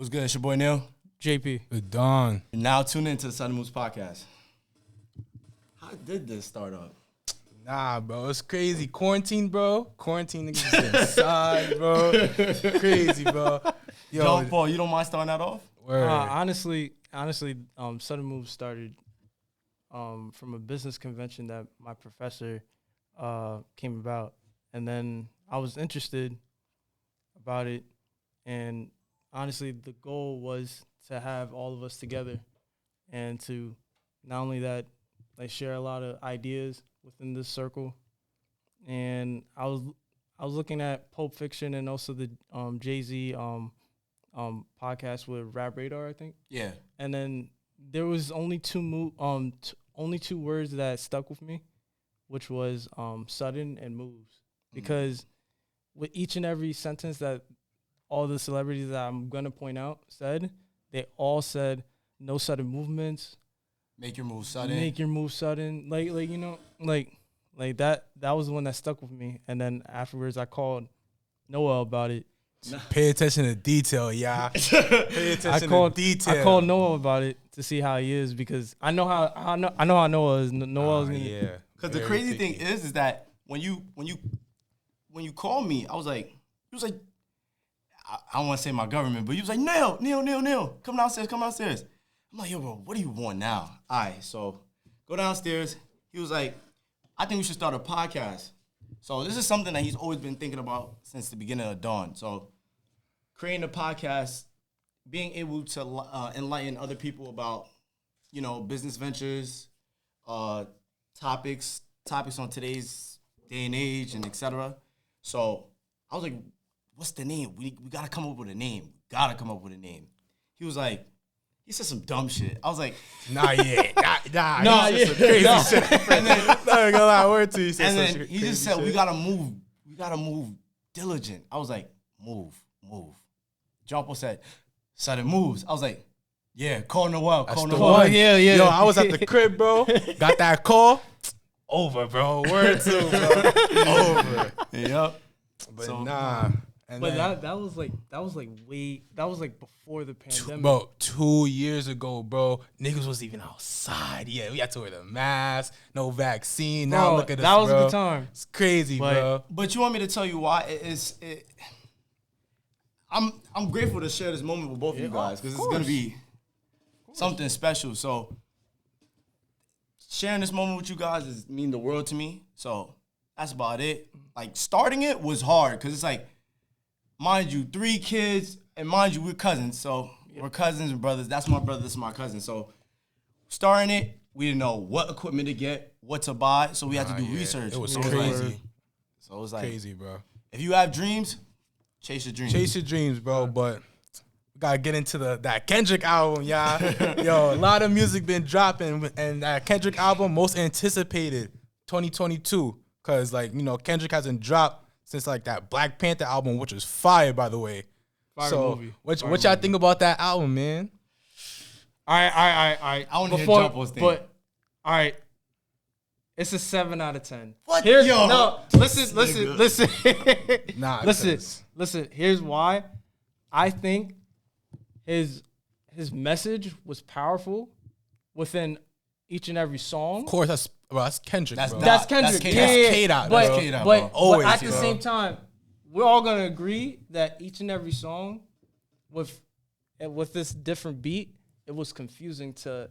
What's good? It's your boy Neil. JP. Good dawn. You're now tuned into the Southern Moves podcast. How did this start up? Nah, bro, it's crazy. Quarantine, bro. Quarantine niggas is inside, bro. Crazy, bro. Yo, John Paul, you don't mind starting that off? word. Honestly, Southern Move started from a business convention that my professor came about, and then I was interested about it, and honestly, the goal was to have all of us together, and to not only that, like share a lot of ideas within this circle, and I was looking at Pulp Fiction and also the Jay-Z podcast with Rap Radar, I think. Yeah. And then there was only two words that stuck with me, which was sudden and moves. Because with each and every sentence that all the celebrities that I'm gonna point out said, they all said no sudden movements. Make your move sudden. Make your move sudden. Like you know, like that was the one that stuck with me. And then afterwards I called Noah about it. Pay attention to detail, yeah. Pay attention to detail. I called Noah about it to see how he is, because I know how Noah is. Noah is yeah. Because the crazy thing is that when you called me, he was like, I don't want to say my government, but he was like, Neil, come downstairs. I'm like, yo, bro, what do you want now? All right, so go downstairs. He was like, I think we should start a podcast. So this is something that he's always been thinking about since the beginning of Dawn. So creating a podcast, being able to enlighten other people about, business ventures, topics on today's day and age, and etc. So I was like, what's the name? We got to come up with a name. He was like, he said some dumb shit. I was like, Nah. Some crazy shit. and then, Not gonna lie, word to you. and then he just said, we gotta move diligent. I was like, move. John Paul said, sudden moves. I was like, yeah, call Noel. Yeah. Yo, I was at the crib, bro. Got that call. Over, bro. Word to, bro. Over. Yep. But So- nah. And But then, that was before the pandemic. bro, 2 years ago, bro, niggas was even outside. Yeah, we had to wear the mask, no vaccine. Now Bro, look at us, that was bro. a good time. It's crazy, But- bro. But you want me to tell you why? I'm grateful to share this moment with both of you guys, because it's gonna be something special. So sharing this moment with you guys mean the world to me. So that's about it. Like, starting it was hard because it's like, mind you, 3 kids, and mind you, we're cousins. So we're cousins and brothers. That's my brother, this is my cousin. So starting it, we didn't know what equipment to get, what to buy. So we had to do research. It was So crazy. So it was like, Crazy, bro. if you have dreams, chase your dreams. Chase your dreams, bro. But we gotta get into that Kendrick album, y'all. Yo, a lot of music been dropping, and that Kendrick album most anticipated 2022, cause Kendrick hasn't dropped since that Black Panther album, which is fire, by the way. Fire so movie. what y'all think about that album, man? All right. I want to hear John Paul's thing. But all right, it's a 7 out of 10. What? Here's Yo. no. Listen. Nah, Listen. Here's why. I think his message was powerful within each and every song. Of course, that's Kendrick, That's bro. That's Kendrick. That's Yeah, K-Dot. yeah. K-Dot, But, that's K-Dot, but, bro. Always, but at the bro. same time, we're all gonna agree that each and every song with this different beat, it was confusing to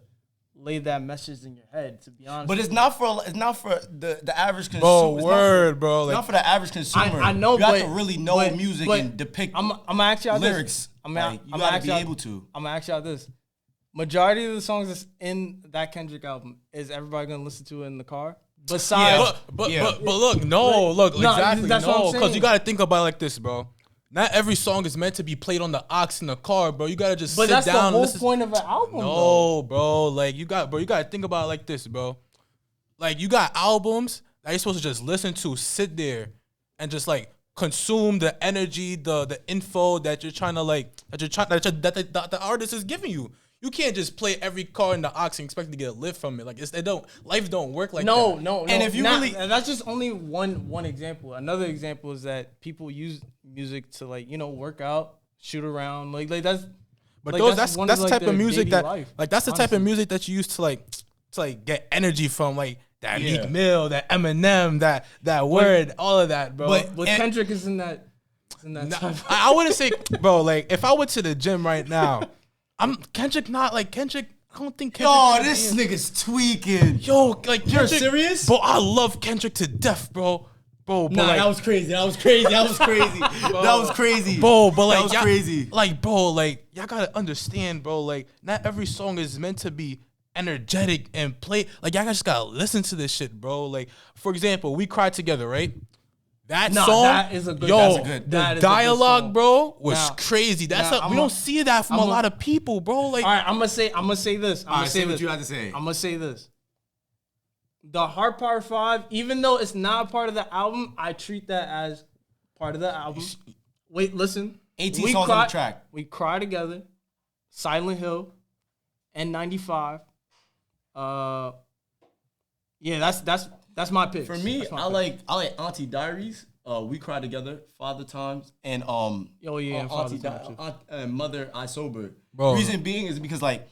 lay that message in your head, to be honest. But it's not for the average consumer. Bro, It's word, bro. Not for the average consumer. I know, you have but- to really know but- music but and depict I'm gonna ask y'all lyrics. this. You gotta be able to. I'm gonna ask y'all this. Majority of the songs that's in that Kendrick album, is everybody gonna listen to it in the car? Besides, But Yeah. look, no, exactly, that's what I'm no, because saying. you gotta think about it like this, bro. Not every song is meant to be played on the aux in the car, bro. You gotta just but sit that's down the and whole listen. point of an album. though. No, bro. You gotta think about it like this, bro. You got albums that you're supposed to just listen to, sit there, and just consume the energy, the info that you're trying to that the artist is giving you. You can't just play every car in the aux and expect to get a lift from it. Life don't work like that. No. And if you really- and that's just only one example. Another example is that people use music to work out, shoot around. That's But Like, those that's that's one that's of, the like, type of their music daily that life, like that's the type of honestly. music that you use to like get energy from, like that Yeah. Meek Mill, that Eminem, that word, all of that, bro. But- But And- Kendrick is in that type. I wouldn't say, bro. Like if I went to the gym right now, Kendrick. I don't think Kendrick. Yo, is this being- nigga's tweaking. Yo, like You're Kendrick- serious? Bro, I love Kendrick to death, bro. But Nah, like, that was crazy. That was crazy. That was crazy. That was crazy. bro, but like that was y'all- crazy. Like, bro, like y'all gotta understand, bro. Like, not every song is meant to be energetic and play. Like, y'all just gotta listen to this shit, bro. Like, for example, We Cried Together, right? That Nah, song, that is a good- yo, that's a good- the that is a good dialogue, song. bro, was Now- crazy. That's now we don't see that from a lot of people, bro. Like, All right, I'm gonna say this. I'm All gonna right, say say what this. you had to say. I'm gonna say this. The Heart Part 5, even though it's not part of the album, I treat that as part of the album. Wait, listen. 18 We songs on Cry- the track. We Cry Together, Silent Hill, N95. Yeah, that's my pick. For me, I like Auntie Diaries. We Cry Together, Father Times, and Oh, yeah, and Father Auntie Time, too. Mother I Sober. Bro. Reason being is because like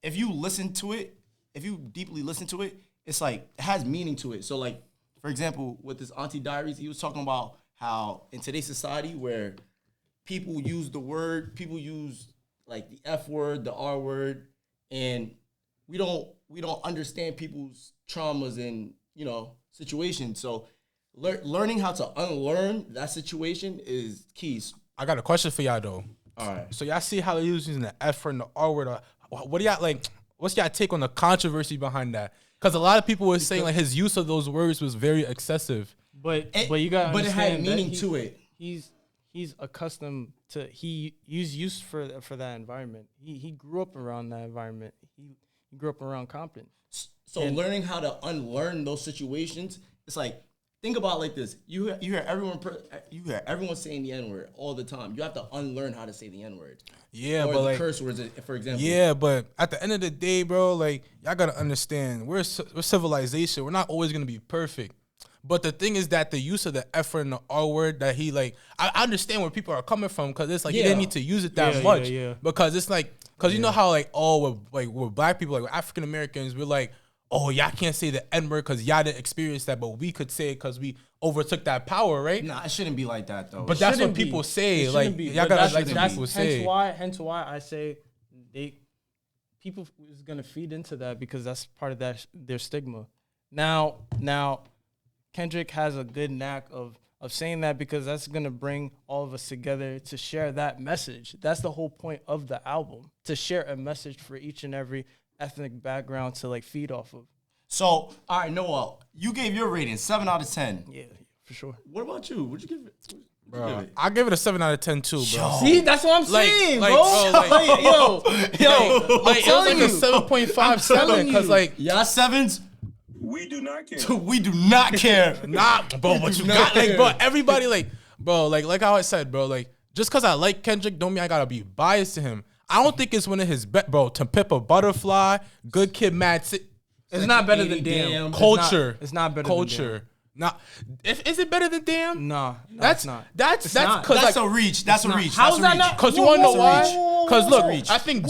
if you listen to it, if you deeply listen to it, it's like it has meaning to it. So like for example, with this Auntie Diaries, he was talking about how in today's society where people use like the F word, the R word, and we don't understand people's traumas and situations. So learning how to unlearn that situation is key. I got a question for y'all though. All right. So y'all see how they're using the F word and the R word. What do y'all like? What's y'all take on the controversy behind that? Because a lot of people were saying like his use of those words was very excessive. But you gotta But it had understand that meaning to it. He's accustomed to he's used for that environment. He grew up around that environment. He grew up around Compton. So learning how to unlearn those situations, it's like think about it like this. You hear everyone saying the N word all the time. You have to unlearn how to say the N word. Yeah, or but the like curse words, for example. yeah, but at the end of the day, bro, like y'all gotta understand, we're civilization. We're not always gonna be perfect. But the thing is that the use of the F word and the R word that he like, I understand where people are coming from because it's like you Yeah. didn't need to use it that Yeah, much. yeah. Because it's like, because you know how like we're black people, like we're African Americans, we're like, oh y'all can't say the N word because y'all didn't experience that, but we could say it because we overtook that power, right? Nah, it shouldn't be like that though. But that's what Shouldn't be. people say. It Like shouldn't be. y'all But gotta that's- like what that's people say. Hence why I say people is gonna feed into that because that's part of their stigma. Now Kendrick has a good knack of saying that because that's gonna bring all of us together to share that message. That's the whole point of the album, to share a message for each and every ethnic background to like feed off of. So, all right, Noel, you gave your rating 7 out of 10. Yeah, for sure. What about you? What'd you give it? What'd you give Bro, it? I give it a 7 out of 10 too, bro. See, that's what I'm Like- saying, like, bro. bro, like- yo, Like it was like telling a you. 7.57 because you. like Y'all sevens? We do not care. We do not care. nah, bro, but you got like, bro, everybody like, bro, like how I said, bro, like just because I like Kendrick don't mean I gotta be biased to him. I don't think it's one of his best, bro. To Pimp a Butterfly, Good Kid, Mad City, It's not better than 80 Damn. Damn. Culture. It's not better Culture. Nah, is it better than Damn? No, That's it's not. That's It's that's not. because That's like, a reach. That's a not. reach. How That's is a that reach. not- cause you wanna know That's a why? reach. Cause look, reach. I think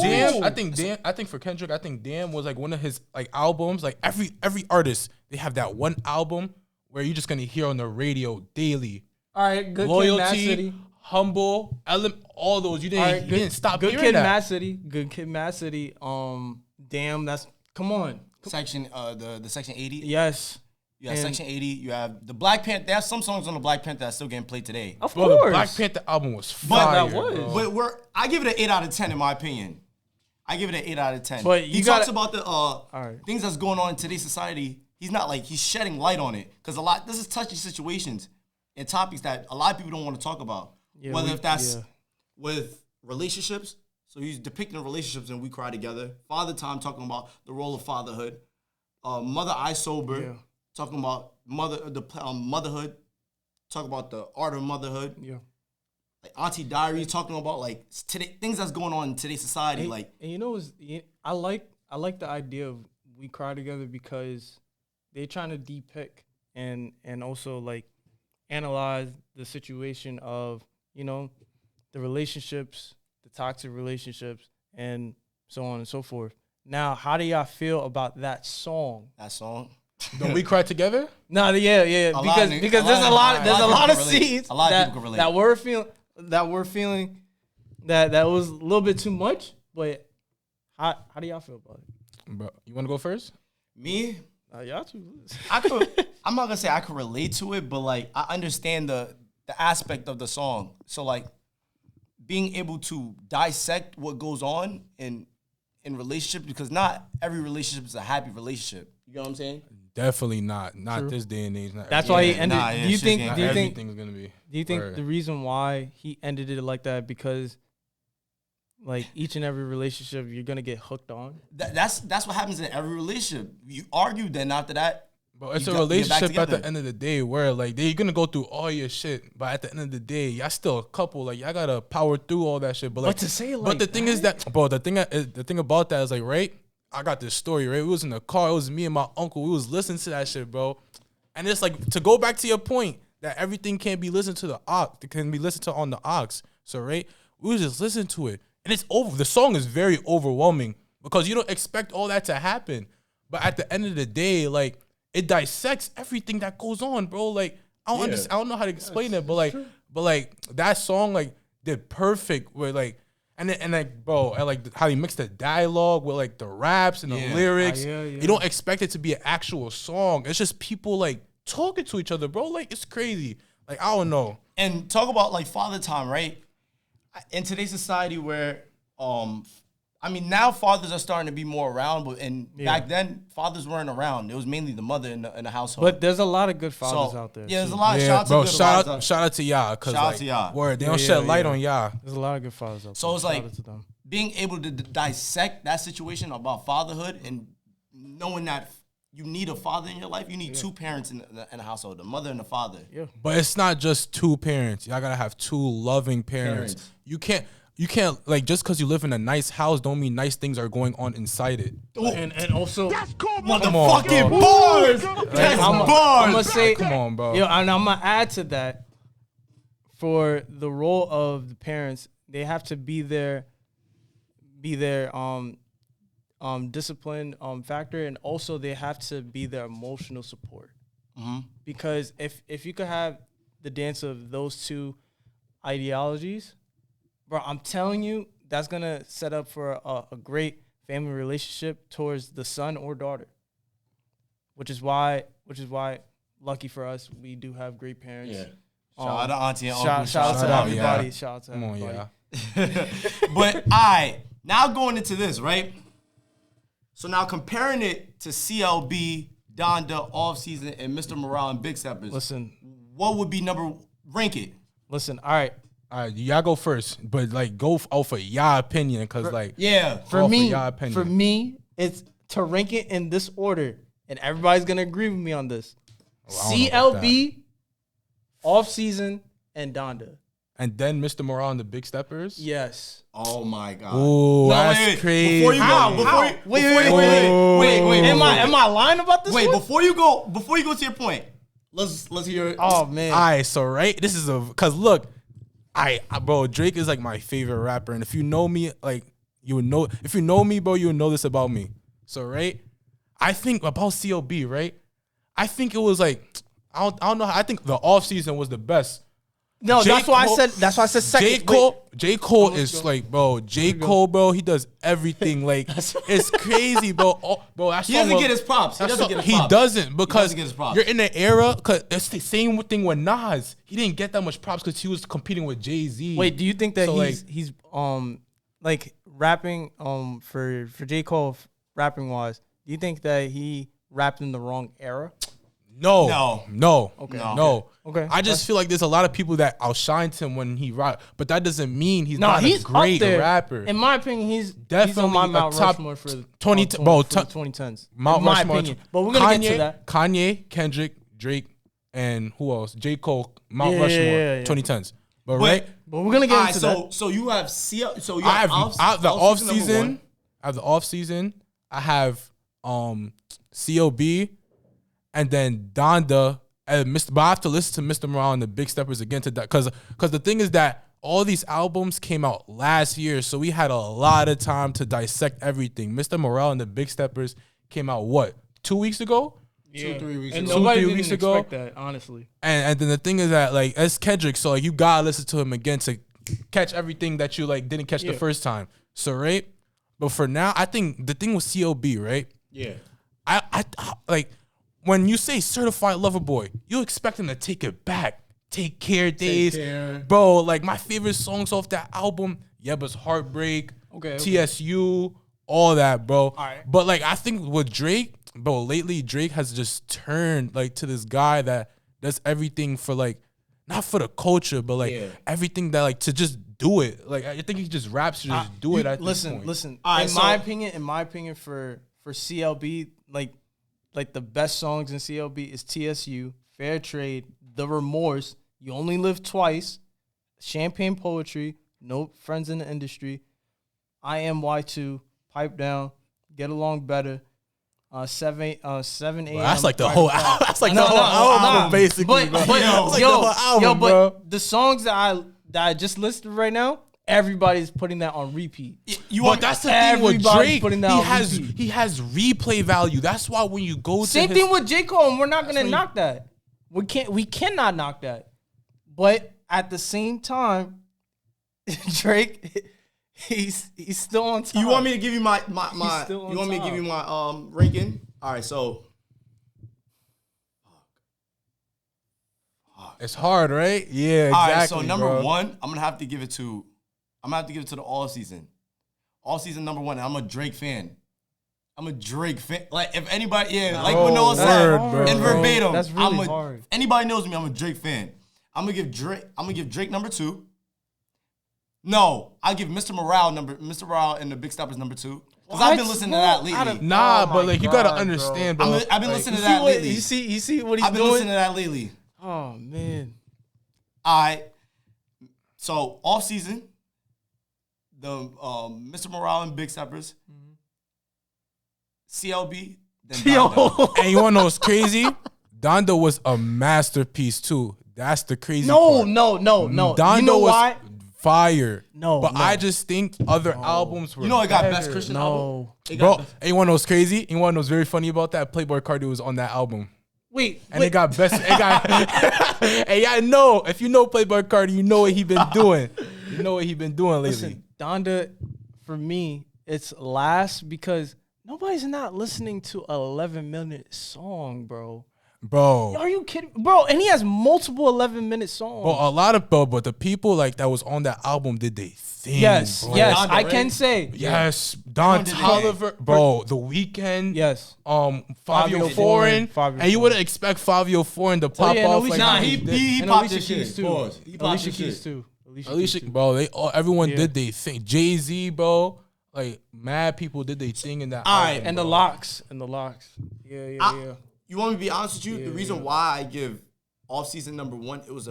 I think for Kendrick, I think Damn was like one of his like albums. Like every artist, they have that one album where you're just gonna hear on the radio daily. All right, Good Kid, Mad Loyalty, City. Humble, all those. You didn't All right, you didn't stop Good hearing Kid, that. Mad City. Good Kid, Mad City. Damn, that's come on. Section, the Section 80. Yes, You have and- Section 80. You have the Black Panther. There's some songs on the Black Panther that's still getting played today. of Bro, the course. Black Panther album was But fire. that was. bro. I give it an 8 out of 10 in my opinion. I give it an 8 out of 10. But he you talks gotta- about the right. things that's going on in today's society. He's not like he's shedding light on it because this is touchy situations and topics that a lot of people don't want to talk about. Yeah, Whether if that's yeah. with relationships, so he's depicting relationships and We Cry Together. Father Time talking about the role of fatherhood. Mother I Sober Yeah. talking about motherhood. Talking about the art of motherhood. Yeah. Like Auntie Diary talking about like today things that's going on in today's society. And, Like and you know, I like the idea of We Cry Together because they're trying to depict and also like analyze the situation of the relationships, the toxic relationships, and so on and so forth. Now, how do y'all feel about that song? That song. Don't we cry together? No, yeah, lot because of niggas- because a there's a lot lot of of people relate. scenes A lot of that people can relate. that we're feeling that was a little bit too much. But how do y'all feel about it? Bro, you want to go first? Me, Y'all too. I'm not gonna say I could relate to it, but like I understand the aspect of the song. So like being able to dissect what goes on in relationships, because not every relationship is a happy relationship. You know what I'm saying? Definitely not. Not this day and age. Not That's every- why he Yeah, ended. nah, yeah, do you shit's think? getting- Do you think? everything's gonna be. Do you think Word. the reason why he ended it like that because, like, each and every relationship you're gonna get hooked on? That's what happens in every relationship. You argue, then after that, But it's you a got- you get back relationship at the together. end of the day where like they're gonna go through all your shit, but at the end of the day, y'all still a couple. Like y'all gotta power through all that shit. But like, to say it but like the thing is that, bro, the thing about that is like, right? I got this story, right? We was in the car. It was me and my uncle. We was listening to that shit, bro. And it's like, to go back to your point that everything can't be listened to the aux. It can be listened to on the aux. So right, we was just listening to it, and it's over. The song is very overwhelming because you don't expect all that to happen. But at the end of the day, like, it dissects everything that goes on, bro. Like, I don't understand. I don't know how to explain it, but like that song like did perfect with like, and like, bro, and like how he mixed the dialogue with like the raps and the Yeah. lyrics. Yeah. You don't expect it to be an actual song. It's just people like talking to each other, bro. Like, it's crazy. Like, I don't know. and talk about like father time, right? In today's society where I mean, now fathers are starting to be more around, but back then fathers weren't around. It was mainly the mother in the household. But there's a lot of good fathers So, out there. yeah, there's too. a lot of Yeah, shout bro. out to good Shout out to y'all, cause Shout out like, to y'all. word, they Yeah, don't shed light yeah. on y'all. There's a lot of good fathers out So there. it's Shout like out to them. being able to dissect that situation about fatherhood and knowing that you need a father in your life. You need two parents in a household, the mother and the father. Yeah. But it's not just two parents. Y'all gotta have two loving parents. You can't like, just because you live in a nice house don't mean nice things are going on inside it. And also, Motherfucking bro. bars. That's I'm bars. gonna say, Come on, bro. Yo, and I'm gonna add to that. For the role of the parents, they have to be their discipline factor, and also they have to be their emotional support. Because if you could have the dance of those two ideologies, bro, I'm telling you, that's gonna set up for a great family relationship towards the son or daughter. Which is why, lucky for us, we do have great parents. Yeah. Shout out to auntie and uncle. Shout out to out, everybody. yeah. Shout out to Come on, everybody. yeah. But all right, now going into this, right? So now comparing it to CLB, Donda, Off Season, and Mr. Morale and Big Steppers. Listen, What would be rank it? all right. All right, y'all go first, but like go off of y'all opinion, cause like Yeah. For y'all opinion. For me, it's to rank it in this order, and everybody's gonna agree with me on this. I don't know about CLB, Off Season, and Donda. and then Mr. Morale and the Big Steppers. Yes. Oh my God. Ooh, No, that's wait. crazy. Before you How? go, before How? you, Wait, before you- wait. wait. Am I lying about this? Wait, one? before you go to your point, let's hear. Oh man. All right, so right, this is cause look, bro, Drake is like my favorite rapper, and if you know me, like you would know. If you know me, bro, you would know this about me. So right, I think about CLB, right? I think it was like I don't know. I think the Off Season was the best. No, J. that's why Cole- I said. That's why I said second. J. Cole is like, bro. J. Cole, bro, he does everything. Like, it's crazy, bro. Oh, bro, that He song doesn't was- get his props. He that doesn't song- get his He props. doesn't because get his props. you're in an era. Cause it's the same thing with Nas. He didn't get that much props because he was competing with Jay-Z. Wait, do you think that So, he's like rapping for J. Cole rapping wise? Do you think that he rapped in the wrong era? No. Okay. No. Okay. I just feel like there's a lot of people that outshine him when he rap, but that doesn't mean he's No, not he's a great up there. rapper. In my opinion, he's Definitely on my a Mount top Rushmore for the 20 bro, for the top- 2010s. Mount in my Rushmore. opinion, but we're gonna get to that. Kanye, Kendrick, Drake, and who else? J. Cole, Mount Rushmore, yeah. 2010s. But But- right, But we're gonna get All right, into so that. so you have CL. So you I have have the off number season. one. I have the off season. I have CLB, and then Donda. And Mr. But I have to listen to Mr. Morale and the Big Steppers again to that because the thing is that all these albums came out last year, so we had a lot of time to dissect everything. Mr. Morale and the Big Steppers came out, what, 2 weeks ago? Yeah. 3 weeks And ago. nobody 2-3 didn't weeks ago. expect that, honestly. And then the thing is that, like, it's Kendrick, so, like, you gotta listen to him again to catch everything that you, like, didn't catch the Yeah. first time. So, right? But for now, I think the thing with CLB, right? Yeah. I like, when you say Certified Lover Boy, you expect him to take it back. Take Care Days. Care. Bro, like, my favorite songs off that album, Yeba's Heartbreak, Okay. TSU, all that, bro. right. But, like, I think with Drake, bro, lately Drake has just turned, like, to this guy that does everything for, like, not for the culture, but, like, Yeah. everything that, like, to just do it. Like, I think he just raps to just do it at this point. Listen. All right, in so- my opinion, for CLB, like the best songs in CLB is TSU, Fair Trade, The Remorse, You Only Live Twice, Champagne Poetry, No Friends in the Industry, I Am Y2, Pipe Down, Get Along Better, 7 a.m. Bro, that's like the whole album. That's like the whole album, nah. basically. But, bro. but That's like the whole album, but bro. the songs that I just listed right now, everybody's putting that on repeat. But that's the thing with Everybody's Drake. putting that on He has replay value. That's why when you go to Same his, thing with J. Cole, and we're not gonna knock that. We cannot knock that. But at the same time, Drake, he's still on top. You want me to give you my still on you want me to top. give you my ranking? All right, so it's hard, right? Yeah, all exactly. right, so number bro. 1, I'm gonna have to give it to the All Season. All Season number 1. I'm a Drake fan. I'm a Drake fan. Like if anybody, like Bro, what Noah word, said, bro. in verbatim, That's really hard. Anybody knows me, I'm a Drake fan. I'm gonna give Drake number 2. No, I'll give Mr. Morale and the Big Steppers number 2. Because I've been What? listening to that Well, lately. Nah, Oh my but like you gotta God, understand, bro. I've been Like, listening to that lately. You see what he's I've been doing? listening to that lately. Oh man. All right. So off season, the Mr. Morale and Big Steppers, CLB, then Donda. And you wanna know what's crazy? Donda was a masterpiece too. That's the crazy No. part. Donda Donda you know was why? fire. No, But no. I just think other albums were You know, it got better. Best Christian album. No. It got Bro, Best- and you wanna know what's crazy? You wanna know what's very funny about that? Playboy Cardi was on that album. Wait. And it got best. It got. Hey, I know. If you know Playboy Cardi, you know what he been doing. You know what he been doing lately. Listen, Donda, for me, it's last because nobody's not listening to an 11-minute song, bro. Bro. Are you kidding, bro? And he has multiple 11-minute songs. But a lot of but the people like that was on that album did they thing. yes, bro. yes, Donda, I right? can say Yes. Don Everyone did Toliver, bro. The Weeknd. yes. Fabio Fabio Foreign. Foreign. And you wouldn't expect Fabio Foreign to pop yeah, and off Alicia- like Nah, how he did. he And popped Alicia this Keys shit. too. Pause. He popped Alicia this Keys shit. too. Alicia, Keys too. bro, everyone Yeah. did they thing. Jay-Z, bro. Like mad people did they thing in that. All album, right, And bro. the locks. Yeah. You want me to be honest with you? The reason why I give off season number 1, it was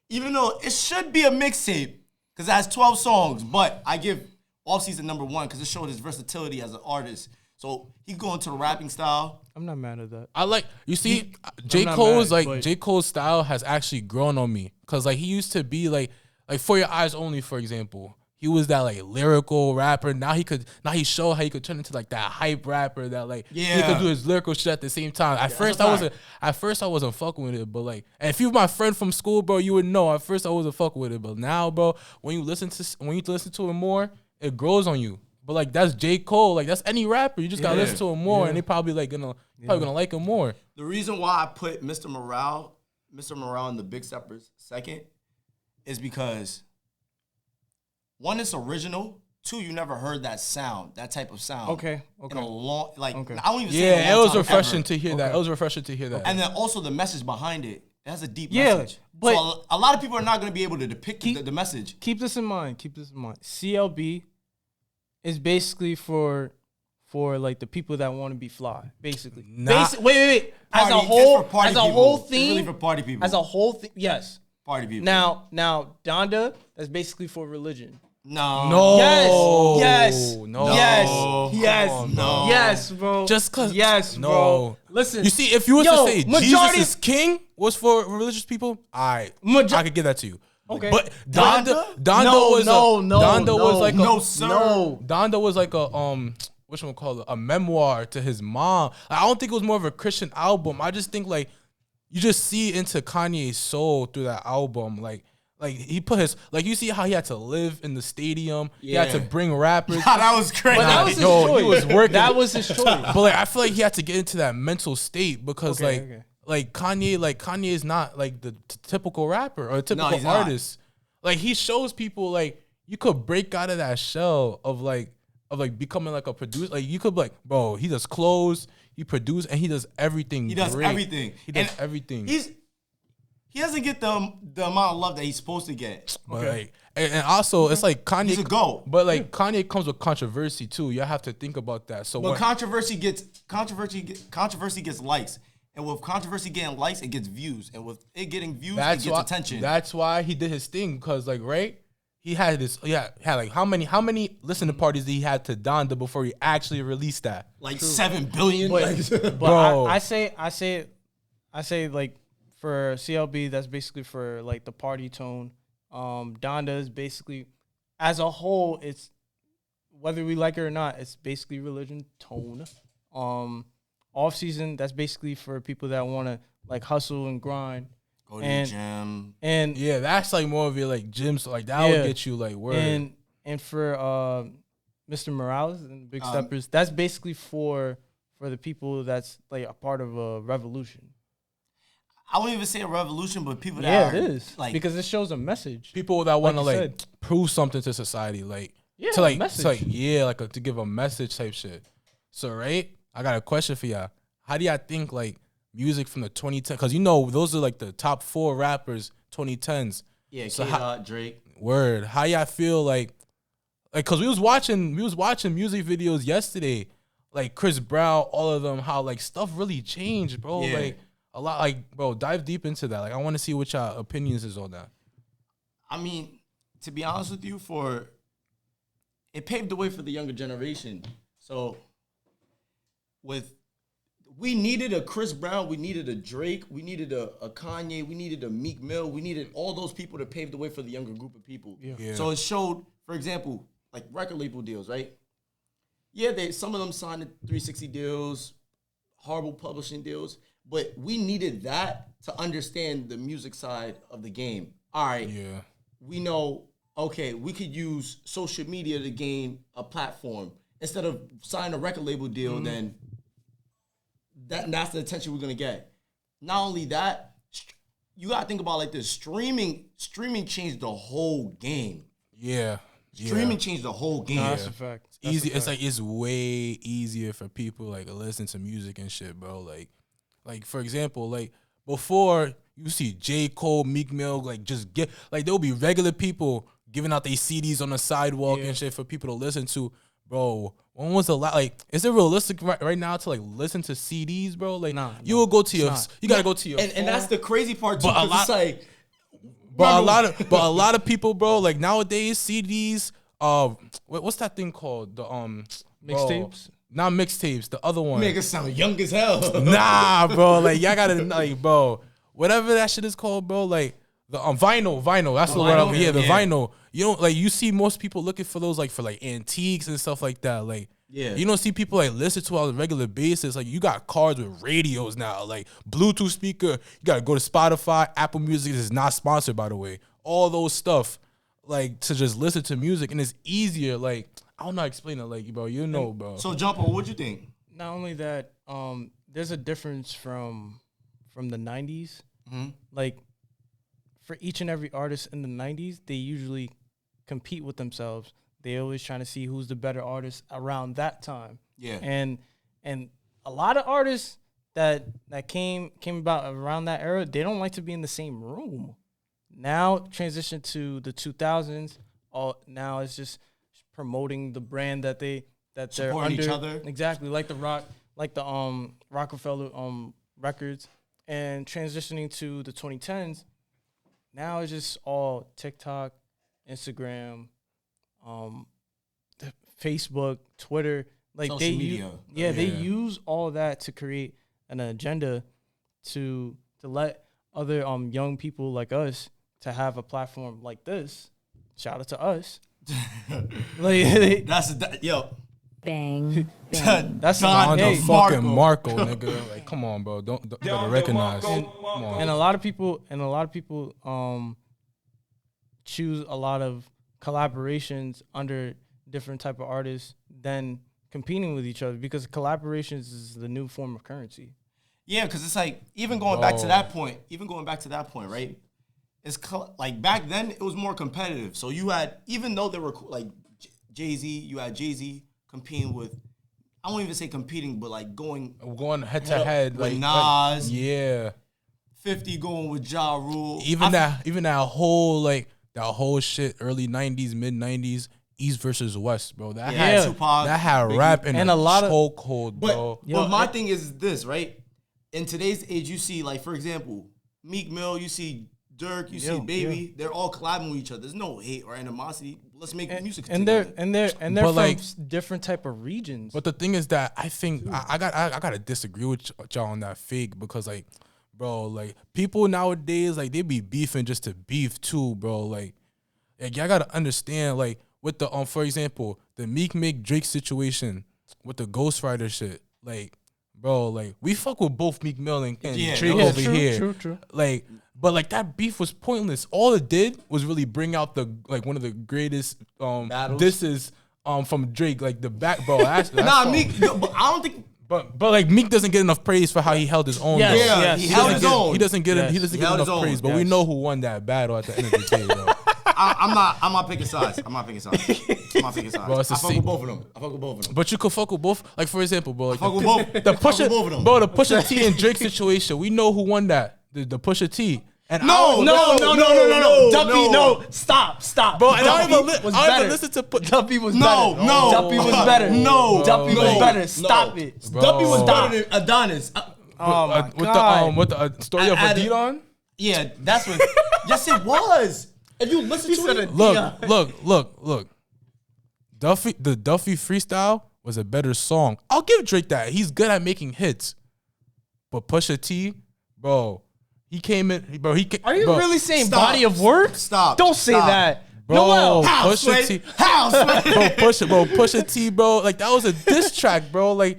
even though it should be a mixtape because it has 12 songs, but I give off season number 1 because it showed his versatility as an artist. So he go into the rapping style. I'm not mad at that. I like you see J. not Cole's mad, like but- J. Cole's style has actually grown on me. Cause like he used to be like For Your Eyes Only, for example. He was that like lyrical rapper. Now he showed how he could turn into like that hype rapper that like he Yeah. could do his lyrical shit at the same time. At first I wasn't fucking with it, but like, and if you were my friend from school, bro, you would know. At first I wasn't fucking with it, but now, bro, when you listen to it more, it grows on you. But like that's J. Cole, like that's any rapper. You just gotta listen to him more, and they probably gonna like him more. The reason why I put Mr. Morale and the Big Steppers second is because 1, it's original. 2, you never heard that sound, that type of sound. Okay. In a long, like, Okay. I don't even say in a Yeah, it long was time refreshing ever. to hear that. It was refreshing to hear that. And then also the message behind it. It has a deep Yeah, message. but- so a lot of people are not going to be able to depict the message. Keep this in mind. CLB is basically for like the people that want to be fly, basically. Not- Wait. As a Party- whole, it's for party as a people. whole It's theme, really for party people. as a whole thing, yes. Party people. Now, Donda, that's basically for religion. no. Yes. No. Yes. Come Yes. on, no. Yes, bro. Just cause Yes, no. bro. Listen. You see, if you was Yo, to say majority- Jesus is king was for religious people, I Majo- could give that to you. Okay. But Donda? Donda was like no, a sir. Donda was like a whatchamacallit, a memoir to his mom. I don't think it was more of a Christian album. I just think like you just see into Kanye's soul through that album. Like he put his, like, you see how he had to live in the stadium. He had to Yeah. bring rappers. That was crazy. But that was his Yo, choice. he was working. That was his choice. But like I feel like he had to get into that mental state because Okay. like Kanye is not like the typical rapper or a typical he's not. artist. Like he shows people like you could break out of that shell of like becoming like a producer. Like you could be like, bro, he does clothes, he produces, and he does everything. He does great. everything. He does And everything. He doesn't get the amount of love that he's supposed to get. But like, and also it's like Kanye. He's a GOAT. But like Kanye comes with controversy too. You have to think about that. So But when, controversy gets likes, and with controversy getting likes, it gets views, and with it getting views, it gets attention. That's why he did his thing, because like he had this. Yeah, had like how many listening parties did he had to Donda before he actually released that? Like 7 billion. But Bro. I say like for CLB, that's basically for like the party tone. Donda is basically, as a whole, it's whether we like it or not, it's basically religion tone. Off season, that's basically for people that want to like hustle and grind. Go to the gym. And Yeah, that's like more of your like gyms. Like that Yeah. would get you like word. and for Mr. Morales and Big Steppers, that's basically for the people that's like a part of a revolution. I wouldn't even say a revolution, but people that Yeah, are it is like because it shows a message. People that want to you like said. prove something to society, like Yeah, to like message. to give a message type shit. So right, I got a question for y'all. How do y'all think like music from the 2010s? Because you know those are like the top 4 rappers 2010s. yeah, So K-Dot, Drake. Word. How y'all feel like cause we was watching music videos yesterday, like Chris Brown, all of them, how like stuff really changed, bro. Yeah. Like a lot, like, bro, dive deep into that. Like I want to see what y'all opinions is on that. I mean, to be honest with you, it paved the way for the younger generation. So we needed a Chris Brown, we needed a Drake, we needed a Kanye, we needed a Meek Mill, we needed all those people to pave the way for the younger group of people. Yeah. So it showed, for example, like record label deals, right? Yeah, some of them signed 360 deals, horrible publishing deals, but we needed that to understand the music side of the game. All right, Yeah. we know, okay, we could use social media to gain a platform. Instead of signing a record label deal, then that's the attention we're gonna get. Not only that, you gotta think about like this. Streaming changed the whole game. Yeah. Streaming changed the whole game. No, that's a fact. That's Easy. a It's fact. like it's way easier for people like to listen to music and shit, bro. Like for example, like before you see J. Cole, Meek Mill, like just get like there'll be regular people giving out their CDs on the sidewalk and shit for people to listen to, bro. When was the like? Is it realistic right now to like listen to CDs, bro? Like, you will go to your, you gotta go to your, and that's the crazy part too. But a 'Cause it's lot- like, But remember- a lot of people, bro, like nowadays CDs, what's that thing called? The Mixtapes? Not mixtapes, the other one. make us sound young as hell. Nah, bro, like y'all gotta like, bro, whatever that shit is called, bro, like the vinyl. That's the word. Vinyl? Yeah, the Yeah. vinyl. You don't like you see most people looking for those like for like antiques and stuff like that. Like, Yeah. you don't see people like listen to on a regular basis. Like you got cars with radios now, like Bluetooth speaker. You gotta go to Spotify, Apple Music. This is not sponsored, by the way. All those stuff, like to just listen to music, and it's easier. Like I don't know how to explain it, like bro, you know, bro. So, Jumper, what'd you think? Not only that, there's a difference from the 90s. Like, for each and every artist in the 90s, they usually compete with themselves. They always trying to see who's the better artist around that time. Yeah. And a lot of artists that came about around that era, they don't like to be in the same room. Now, transition to the 2000s, now it's just promoting the brand that they're Supporting under. each other. Exactly, like the Rockefeller records, and transitioning to the 2010s. Now it's just all TikTok, Instagram, Facebook, Twitter. Like Social they media. they use all that to create an agenda to let other young people like us to have a platform like this, shout out to us. Like, yo. Bang. that's Don hey, the fucking Marco, nigga. Like, come on, bro. Don't better recognize. Come on. and a lot of people choose a lot of collaborations under different type of artists than competing with each other, because collaborations is the new form of currency. Yeah, because it's like, even going back to that point, right? It's like back then it was more competitive. So you had, even though there were like Jay-Z, you had Jay-Z competing with, I won't even say competing, but like going head to head with like Nas. Yeah. 50 going with Ja Rule. Even that whole shit, early 90s, mid 90s, East versus West, bro. That had Tupac, that had Biggie. rap in And a a lot of- chokehold, bro. But my thing is this, right? In today's age, you see, like, for example, Meek Mill, you see Dirk, you see Baby, they're all collabing with each other. There's no hate or animosity. Let's make music together. And they're But from like- different type of regions. But the thing is that I think I gotta disagree with y'all on that fake, because like, bro, like people nowadays, like they be beefing just to beef too, bro. Like y'all gotta understand, like with the for example, the Meek Drake situation with the Ghost Rider shit, like, bro, like we fuck with both Meek Mill and Drake over here. True. Like, but like that beef was pointless. All it did was really bring out the like one of the greatest disses from Drake, like the back, bro. Meek, but I don't think. But like Meek doesn't get enough praise for how he held his own. Yes, though. yes. He held his own. He doesn't get Yes. he doesn't He get held his enough own. praise, but we know who won that battle at the end of the day, though. I'm not picking sides. I'm not picking sides. Bro, it's the I fuck same. with both of them. I fuck with both of them. But you could fuck with both. Like for example, bro, like Fuck with both. the Fuck with both of Pusha, them. bro, the Pusha T and Drake situation. We know who won that. The Pusha T. And No. Duppy, no. Stop. Bro, and I Duppy don't even was I better. even listen to Duppy was No, better. no. Duppy was better. No. Duppy was No. better. No. Stop it. Bro. Duppy was Stop. better than Adonis. Oh my with god. with the story of I- Adidon. Yeah, that's what. Yes, it was. If you listen to it, Look. The Duffy freestyle was a better song. I'll give Drake that. He's good at making hits. But Pusha T, bro, he came in, bro. Are you bro, really saying Stop. body of work? Stop. Don't say Stop. that. bro? Noel. How, Pusha Sway? T, How, Sway? Pusha T, bro. Like that was a diss track, bro. Like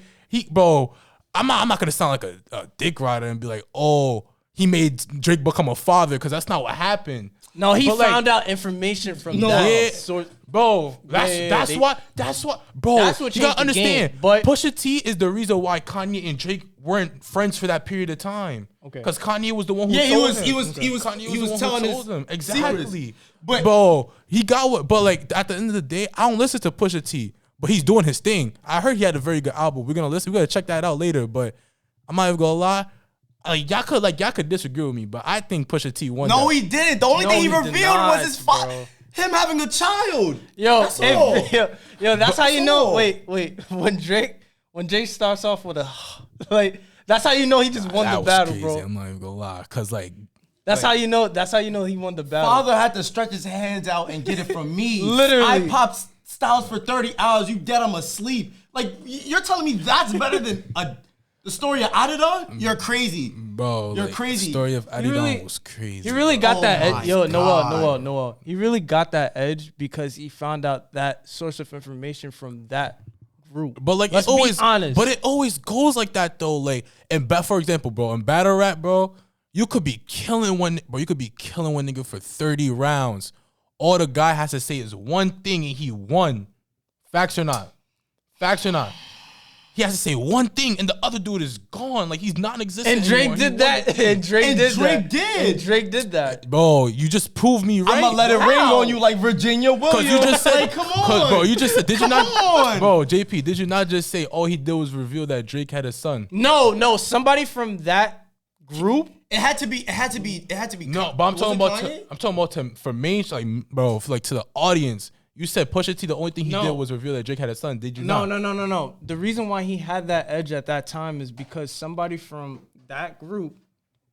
I'm not gonna sound like a dick rider and be like, oh, he made Drake become a father, because that's not what happened. No, he But, like, found out information from Yeah, that source. bro. That's they- what, bro. That's what you gotta changed the understand. game, but- Pusha T is the reason why Kanye and Drake weren't friends for that period of time. Okay. because Kanye was the one who Yeah, he told was- him. he was- he was- Kanye he the was one telling who his told him secrets. exactly. But- bro, he got what. But like at the end of the day, I don't listen to Pusha T, but he's doing his thing. I heard he had a very good album. We're gonna check that out later. But I'm not even gonna lie. Y'all could disagree with me, but I think Pusha T won. No, that. he didn't. The only No, thing he he did revealed not, was his bro. him having a child. Yo, That's all. yo, that's how you know. all. Wait, when Drake starts off with a like, that's how you know he just won That the was battle, crazy. bro. I'm not even gonna lie, cause like. That's how you know. That's how you know he won the battle. Father had to stretch his hands out and get it from me. Literally. I popped Styles for 30 hours. You dead, I'm asleep. Like, you're telling me that's better than the story of Adidon? You're crazy. Bro, You're like, crazy. The story of Adidon really- was crazy. He really got Oh that my edge. Yo, God. Noel. He really got that edge because he found out that source of information from that group. But like Let's it always, be honest. but it always goes like that though. Like for example, bro, in battle rap, bro, you could be killing one nigga for 30 rounds. All the guy has to say is one thing and he won. Facts or not? He has to say one thing and the other dude is gone. Like he's non-existent. And Drake anymore. did He that. won the thing. And Drake And did Drake that. did. And Drake did that. Bro, you just proved me right. I'm gonna let it How? ring on you like Virginia Williams. Cause you just said, like, come on. bro, you just said, did you Come not, on. bro, JP, did you not just say all he did was reveal that Drake had a son? No, somebody from that group. It had to be. No, but I'm Was talking it about, Kanye? for main, like, bro, for, like to the audience. You said Pusha T, the only thing he No. did was reveal that Drake had a son. Did you No. not? The reason why he had that edge at that time is because somebody from that group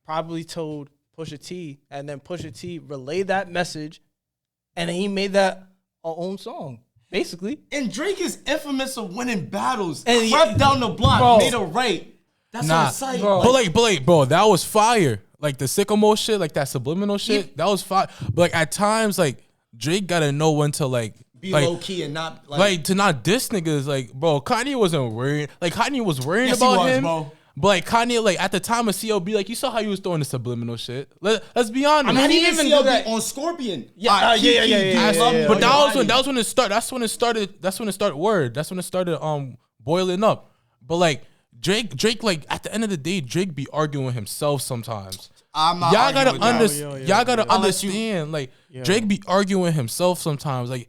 probably told Pusha T, and then Pusha T relayed that message, and then he made that our own song, basically. And Drake is infamous of winning battles. And Crept down the block, Bro. made a right. That's what Nah, it's like. Bro. but like, bro, that was fire. like the sycamore shit, like that subliminal shit, that was fine. But like at times, like Drake gotta know when to like Be like, low key and not like to not diss niggas. Like, bro, Kanye wasn't worried. Like Kanye was worrying Yes, he about was, him. bro. But like Kanye, like at the time of CLB, like you saw how he was throwing the subliminal shit. Let's be honest. I mean, he he even even did that- on Scorpion. Yeah, yeah. But that was when it started. That's when it started. That's when it started. That's when it started boiling up. But like Drake, like at the end of the day, Drake be arguing with himself sometimes. I'm not Y'all gotta arguing with that. understand. Y'all gotta Unless you- understand. Like Drake be arguing with himself sometimes. Like,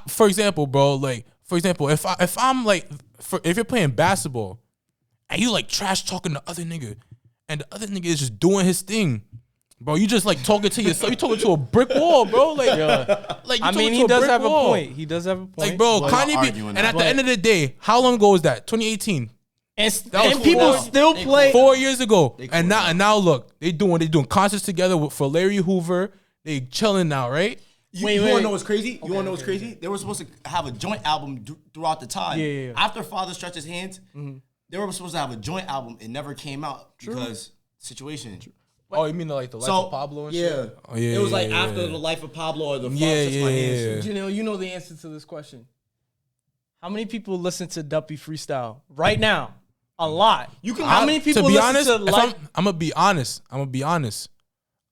for example, bro. Like, for example, if I'm like, if you're playing basketball, and you like trash talking to other nigga, and the other nigga is just doing his thing, bro. You just like talking to yourself. You talking to a brick wall, bro. Like, like I mean, you he talking to does brick have a wall. point. He does have a point. Like, bro, Well, Kanye y'all be, arguing and that. at the end of the day, how long ago was that? 2018. and was and people cool. still They play. 4 years ago, They and cool now look, they doing concerts together for Larry Hoover. They chilling now, right? You wanna know what's crazy? You wanna know what's crazy? They were supposed to have a joint album throughout the time. Yeah. After Father Stretched His Hands, they were supposed to have a joint album. It never came out because situation. Oh, you mean like the Life of Pablo and shit? Oh, yeah, It was yeah, like yeah, after yeah. the Life of Pablo or the Father Yeah, Stretched My Hands. yeah, shit. You know the answer to this question. How many people listen to Duppy freestyle right now? A lot. How many people to be listen honest, to if Life? I'm gonna be honest.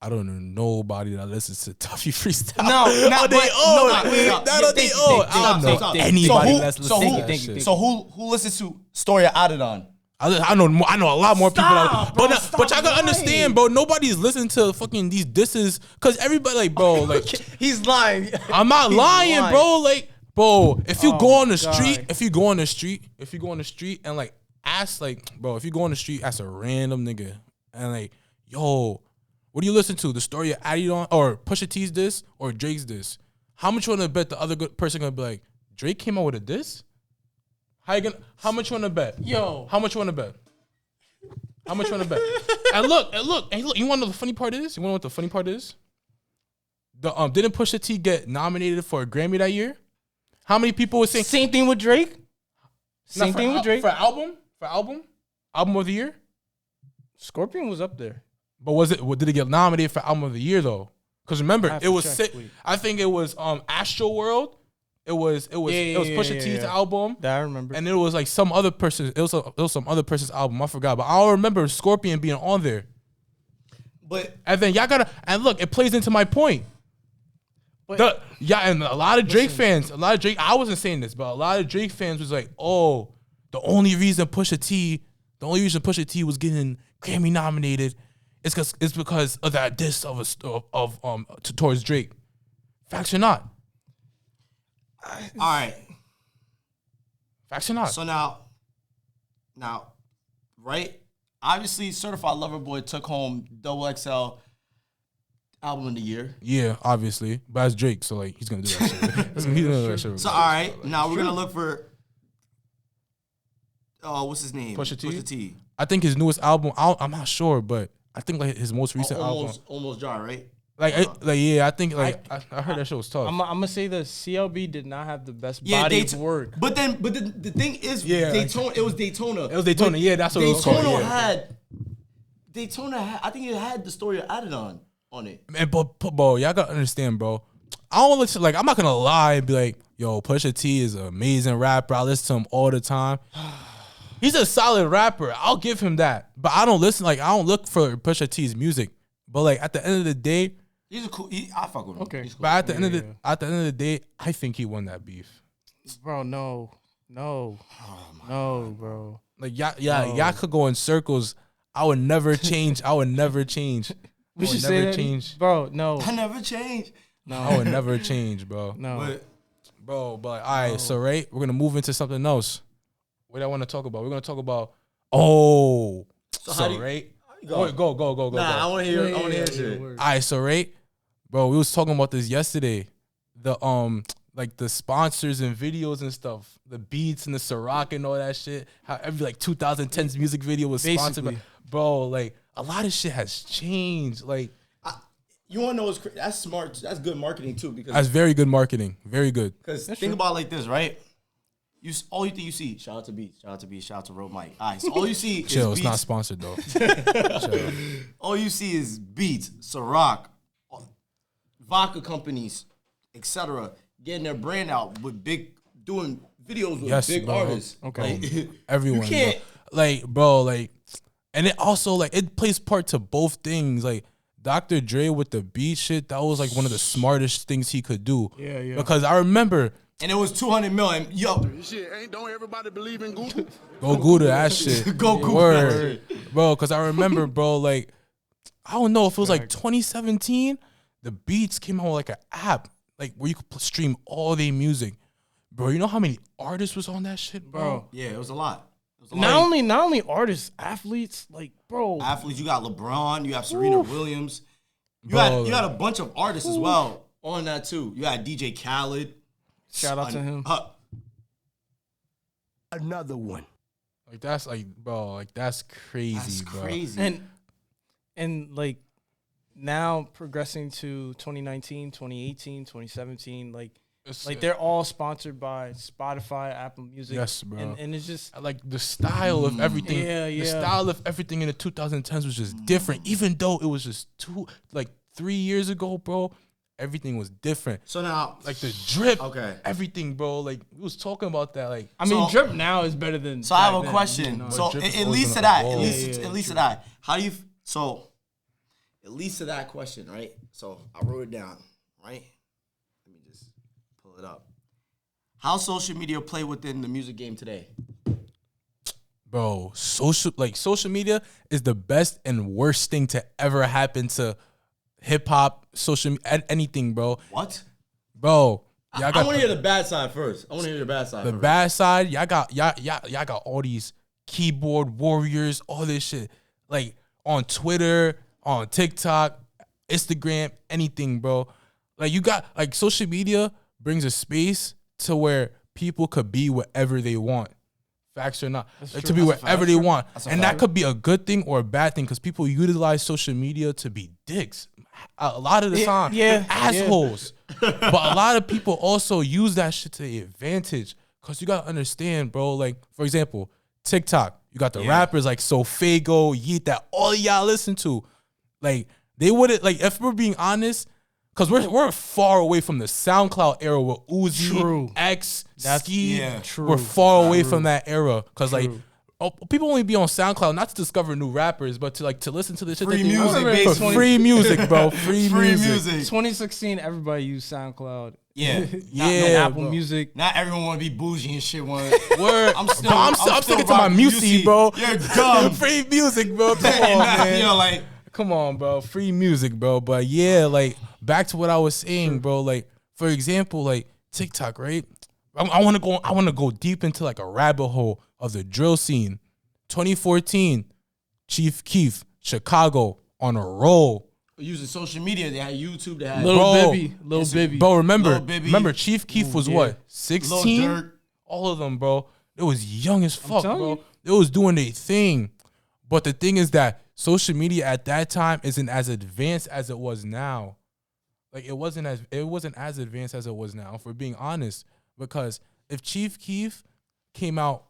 I don't know nobody that listens to Tuffy freestyle. No, not on they but- own. no, wait, Not yeah, on they think, own. think, I don't know stop. anybody So who- that's so listening who- to that shit. So who listens to Story of Adidon? I know a lot more people. Stop, bro, But stop y'all gotta lying. understand, bro. Nobody's listening to fucking these disses because everybody like, bro, like He's lying. I'm not He's lying, bro. Like, bro, if you Oh go on the my street, God. if you go on the street and like ask, like, bro, if you go on the street, ask a random nigga and like, yo, what do you listen to? The Story of Adidon or Pusha T's diss or Drake's diss? How much you wanna bet the other good person gonna be like, Drake came out with a diss? How much you wanna bet? Yo. How much you wanna bet? How much you wanna bet? and look, you wanna know the funny part is? You wanna know what the funny part is? Didn't Pusha T get nominated for a Grammy that year? How many people would saying Same thing with Drake. Not Same for thing with Drake. for album of the year? Scorpion was up there. But did it get nominated for album of the year though? Because remember, I have it to was check, sick. wait. I think it was Astro World. It was Pusha T's yeah. album. That I remember. And it was like some other person. It was some other person's album. I forgot, but I don't remember Scorpion being on there. But And then y'all gotta look. It plays into my point. But- And a lot of Drake fans, I wasn't saying this, but a lot of Drake fans was like, oh, the only reason Pusha T was getting Grammy nominated is because of that diss towards Drake. Facts or not? all right. Facts or not? So now, right? Obviously, Certified Lover Boy took home Double XL Album of the Year. Yeah, obviously, but that's Drake, so like he's gonna do that shit. He's gonna do that shit. So all right, now we're gonna look for. Oh, what's his name? Pusha T? Pusha T. I think his newest album. I'm not sure, but I think like his most recent album. Almost Jar, right? I think I heard that shit was tough. I'm gonna say the CLB did not have the best Yeah, body of work. But the thing is, Yeah. Daytona. It was Daytona. It was Daytona, But yeah, that's what it was called, Daytona yeah. had. I think it had the Story of Adidon on it. Man, but bro, y'all gotta understand, bro. I don't listen. Like, I'm not gonna lie and be like, yo, Pusha T is an amazing rapper. I listen to him all the time. He's a solid rapper. I'll give him that. But I don't listen. Like, I don't look for Pusha T's music. But like at the end of the day, He's a cool. I fuck with him. Okay. He's cool. but at the end of the day, I think he won that beef. Bro, no, Oh bro. Like y'all could go in circles. I would never change. I would never change. We I should would say never that, change. bro. No, I never change. I would never change, bro. no. But Bro, but all right, so right, we're gonna move into something else. What do I want to talk about? We're gonna talk about how do you- right. go. Go. Nah, I want to hear. I want to hear Yeah, shit. word. All right, so right, bro, we was talking about this yesterday. The like the sponsors and videos and stuff, the beats and the Ciroc and all that shit. How every like 2010's music video was sponsored by, Basically. bro. Like a lot of shit has changed. Like You want to know what's that's smart. That's good marketing too that's because very good marketing. Very good. think about it like this, right? all you think you see. Shout out to Beats. Shout out to Beats. Shout out to Road Mike. All right, so all you see is Chill, Beats. it's not sponsored though. Chill. All you see is Beats, Ciroc, vodka companies, etc. Getting their brand out with doing videos with Yes, big bro. artists. Okay. Like, Everyone, you can't. bro, and it also it plays part to both things. Like Dr. Dre with the beat shit, that was like one of the smartest things he could do. Yeah, yeah. Because I remember, And it was 200 million. Yo, Shit, don't everybody believe in Google? go Google that shit. Go Google Word. that Bro. Because I remember, bro, like I don't know if it was like 2017, the Beats came out with like an app, like where you could stream all their music. Bro, you know how many artists was on that shit, bro? yeah, it was a lot. It was a lot. Not only artists, athletes, like bro. Athletes, you got LeBron, you have Serena Williams. You Bro, had a bunch of artists as well on that too. You had DJ Khaled. Shout out to him. Another one. Like that's like, bro, like that's crazy, That's bro. crazy. And like now progressing to 2019, 2018, 2017, like they're all sponsored by Spotify, Apple Music. Yes, bro. And it's just Like the style of everything. Yeah, The yeah. style of everything in the 2010s was just different. Even though it was just 3 years ago, bro, everything was different. So now, Like the drip, Okay. everything, bro. Like we was talking about that. Like I mean, So- drip now is better than. so I have back a then, question. you know? So Drip is it always leads to gonna that. evolve. It leads to that. How do you? So it leads to that question, right? So I wrote it down, right? Let me just pull it up. How social media play within the music game today? bro, social media is the best and worst thing to ever happen to hip hop, anything, bro. What? Bro, y'all I got want to hear the bad side first. I want to hear the bad side. the first. bad side. Y'all got all these keyboard warriors, all this shit, like on Twitter, on TikTok, Instagram, anything, bro. Like you got like social media brings a space to where people could be whatever they want. Facts or not, like, to be whatever they want, and that could be a good thing or a bad thing because people utilize social media to be dicks a lot of the time, assholes. But a lot of people also use that shit to their advantage because you gotta understand, bro. Like for example, TikTok, you got the rappers like Sofago, Yeet that all of y'all listen to. Like they wouldn't like if we're being honest. Cause we're far away from the SoundCloud era with Uzi, True. X, That's- Ski. yeah. True. We're far away from that era. Cause like people only be on SoundCloud not to discover new rappers, but to listen to the shit Free that they music, want. basically. For free music, bro. Free music. 2016, everybody used SoundCloud. Yeah. No Yeah, Apple bro. Music. Not everyone want to be bougie and shit. Word. Word. I'm still. Bro, I'm sticking to my rocking music, bro. You're dumb. Free music, bro. Come on, man. You know, like Come on, bro. Free music, bro. But yeah, like back to what I was saying, bro. Like for example, like TikTok, right? I want to go deep into like a rabbit hole of the drill scene. 2014, Chief Keef, Chicago on a roll. using social media. They had YouTube. They had Lil Bro, Bibby. Bro, remember Lil Bibby. Chief Keef was yeah. what? Lil 16? Durk. All of them, bro. It was young as fuck, telling bro. you. They was doing their thing. But the thing is that social media at that time isn't as advanced as it was now. Like it wasn't as advanced as it was now, if we're being honest. Because if Chief Keef came out,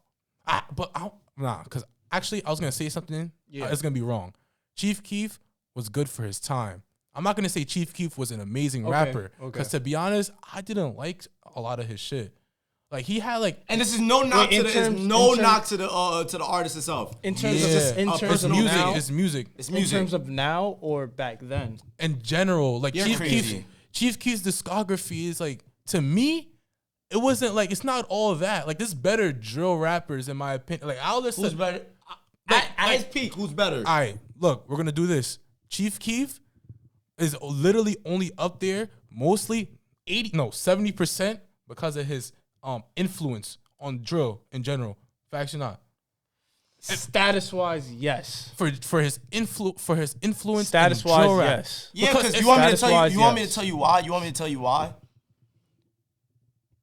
because actually I was gonna say something. Yeah. It's gonna be wrong. Chief Keef was good for his time. I'm not gonna say Chief Keef was an amazing rapper. okay. Because to be honest, I didn't like a lot of his shit. Like he had like And this is no knock Wait, to the artist itself. In terms Yeah. of in terms it's of music. now, It's music. It's in music. terms of now or back then. In general, like You're crazy. Chief Keef's discography is like, to me, it wasn't like, it's not all that. Like there's better drill rappers in my opinion. Like I'll listen. Who's better? Like- At his peak, who's better? All right, look, we're gonna do this. Chief Keef is literally only up there mostly 70% because of his influence on drill in general. Facts or not? Status wise, yes. For his influence Status in drill wise, rap. yes. Yeah, Because because if you want me to tell you. status-wise, You want me to yes. tell you why? You want me to tell you why?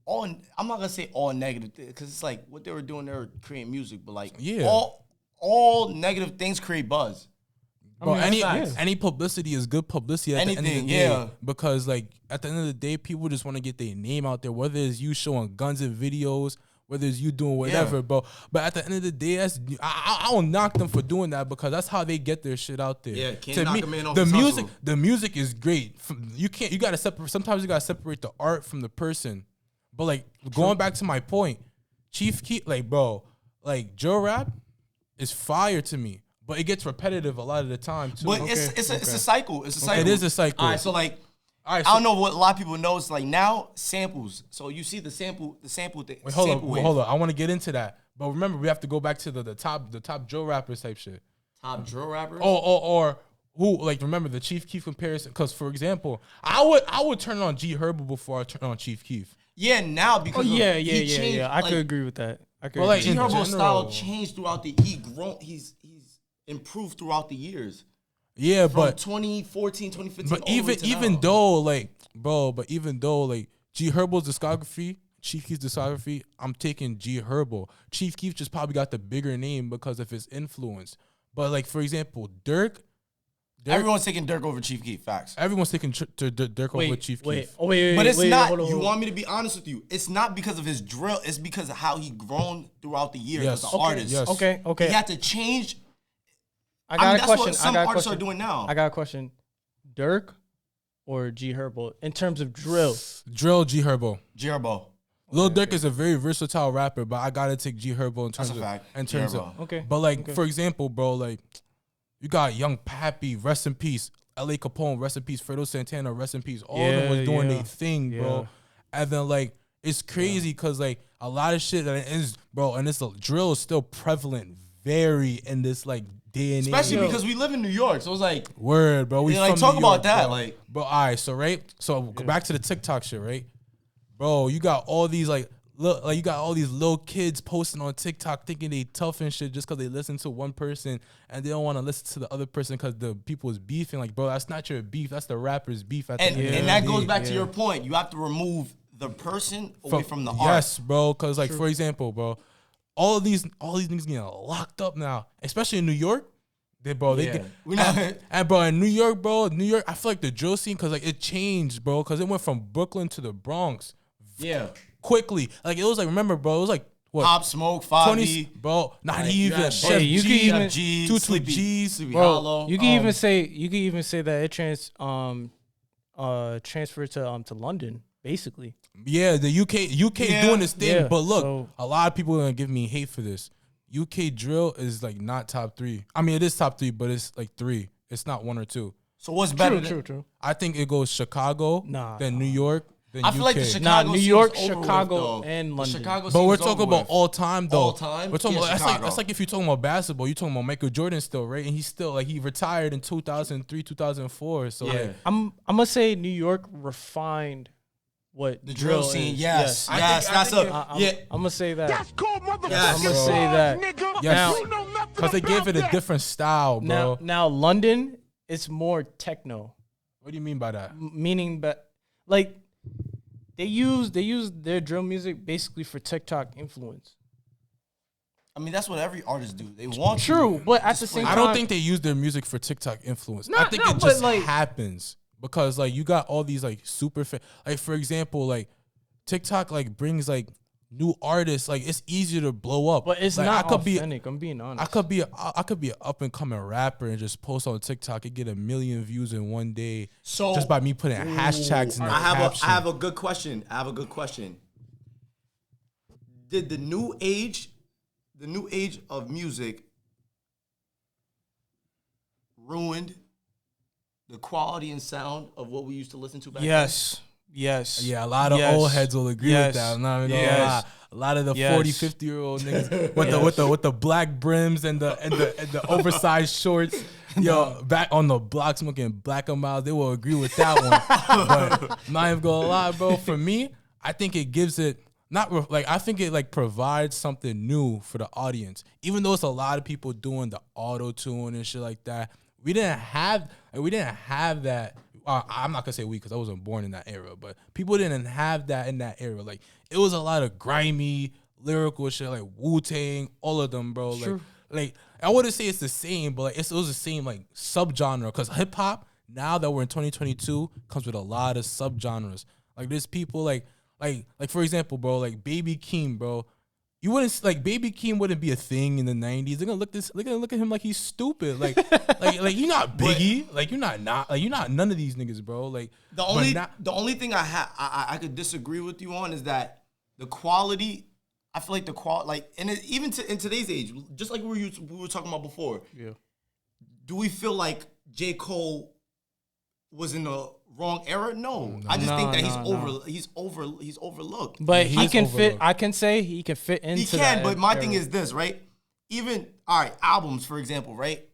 I'm not gonna say all negative because it's like what they were doing. They were creating music, but like Yeah. all negative things create buzz. Bro, mean, any that's facts. any publicity is good publicity at the end of the Anything, day. yeah. Because like at the end of the day, people just want to get their name out there. Whether it's you showing guns in videos, whether it's you doing whatever, bro. But at the end of the day, I don't knock them for doing that because that's how they get their shit out there. Yeah, can't to knock me, a man off the his music, hustle. the music is great. You gotta separate. Sometimes you gotta separate the art from the person. But like going back to my point, Chief Keef, like bro, like Joe Rap is fire to me, but it gets repetitive a lot of the time too. But it's a cycle. It's a cycle. It is a cycle. All right, so like, All right, I don't know what a lot of people know. It's like now samples. So you see the sample thing. Wait, hold sample on, wave. hold on. I want to get into that, but remember we have to go back to the top Joe rappers type shit. Top drill rappers. Or who like remember the Chief Keef comparison? Because for example, I would turn on G Herbo before I turn on Chief Keef. Yeah, now because Oh of- yeah, he changed, yeah. I like, could agree with that. I could. Well, like, agree G in with that. Herbo style general. changed throughout the he's improved throughout the years. Yeah, From but 2014, 2015. but all the way to even now. though like bro, but even though like G Herbo's discography, Chief Keef's discography, I'm taking G Herbo. Chief Keef just probably got the bigger name because of his influence. But like for example, Dirk, Everyone's taking Dirk over Chief Keef. Facts. everyone's taking Dirk over Chief wait, Keef. oh, wait, But it's wait, not. hold on, You hold on. want me to be honest with you? It's not because of his drill. It's because of how he grown throughout the years Yes. as an Okay, artist. yes. Okay. He had to change. I got mean, a that's question. what some I got a artists question. are doing now. I got a question. Dirk or G Herbo in terms of drill? Drill G Herbo. Jerbo. Lil Durk is a very versatile rapper, but I gotta take G Herbo in terms That's a of fact. in terms G-Herbo. of Okay. But like Okay. for example, bro, like you got Young Pappy, rest in peace. L.A. Capone, rest in peace. Fredo Santana, rest in peace. All of them was Yeah, doing yeah. their thing, bro. Yeah. And then like it's crazy because like a lot of shit that is, bro, and this drill is still prevalent, very in this like day and Especially age. because we live in New York, so it's like Word, bro. We Yeah, like, from talk New about York, that, bro. like- bro. All right, so right, so go back to the TikTok shit, right, bro. You got all these like you got all these little kids posting on TikTok thinking they tough and shit just because they listen to one person and they don't want to listen to the other person because the people is beefing. Like, bro, that's not your beef. That's the rapper's beef. At the and end of the and that day. goes back to your point. You have to remove the person away from the art. Yes, bro. Because like for example, bro, all these niggas getting locked up now, especially in New York. They Yeah. get We not- and bro in New York, I feel like the drill scene because like it changed, bro, because it went from Brooklyn to the Bronx Yeah. quickly. Like it was like remember, bro, it was like what Pop Smoke, 5 20, bro, not Like, even you had- Chef Hey, you G, can even- G, Two Sleepy- G's, Sleepy Bro, Hollow. you can even say that it transferred to London basically. yeah, the UK Yeah. doing this thing, Yeah, but look, so- a lot of people are gonna give me hate for this. UK drill is like not top 3. I mean, it is top 3, but it's like 3. It's not 1 or 2. So what's better? True. I think it goes Chicago, Nah, then New York, then I UK. feel like the Chicago New scene York, is over with, Chicago, though. and The London. Chicago But scene we're is talking over about with. all time though. All time? We're talking Yeah, about Chicago. that's like if you're talking about basketball, you're talking about Michael Jordan still, right? And he's still like he retired in 2003, 2004. So Yeah. like, I'm gonna say New York refined what The drill scene, is. yes. I Yes, think- I that's think a I'm gonna say that. That's called motherfucking Yes. I'm gonna Bro. say that. nigga. Yes. You know nothing because they gave it a about different style, bro. Now London, it's more techno, What do you mean by that? meaning that like they use their drill music basically for TikTok influence. I mean, that's what every artist do. They want to. True, but at the Just same I time, don't think they use their music for TikTok influence. I No, think no, it but, just like- happens because like you got all these like super like for example like TikTok like brings like new artists. Like it's easier to blow up. but it's like, not I could be authentic. I'm being honest. I could be an up and coming rapper and just post on TikTok and get 1 million views in one day So just by me putting hashtags in the I caption. have a good question. Did the new age of music ruined the quality and sound of what we used to listen to back Yes. Yeah, a lot of old heads will agree Yes. with that. I'm not even gonna Yes. lie. A lot of the Yes. 40, 50-year-old niggas with the black brims and the oversized shorts, yo, back on the block smoking Black and Miles, they will agree with that one. But I'm not even gonna lie, bro. For me, I think it gives it I think it like provides something new for the audience. Even though it's a lot of people doing the auto tune and shit like that, we didn't have that. I'm not gonna say we because I wasn't born in that era, but people didn't have that in that era. Like it was a lot of grimy lyrical shit, like Wu-Tang, all of them, bro. Like I wouldn't say it's the same, but like it was the same like subgenre. Because hip hop now that we're in 2022 comes with a lot of subgenres. Like there's people like for example, bro, like Baby Keem, bro. you wouldn't like Baby Keem wouldn't be a thing in the 90s. They're gonna look at him like he's stupid. Like you're not Biggie. Like you're not none of these niggas, bro. Like The only thing I could disagree with you on is that the quality. I feel like the quality, like, and even in today's age, just like we were talking about before. Yeah. Do we feel like J. Cole was in the wrong era? No. I just think that he's overlooked. But he can fit. overlooked. I can say he can fit into. He can, that but my era. thing is this, right? Even albums, for example, right?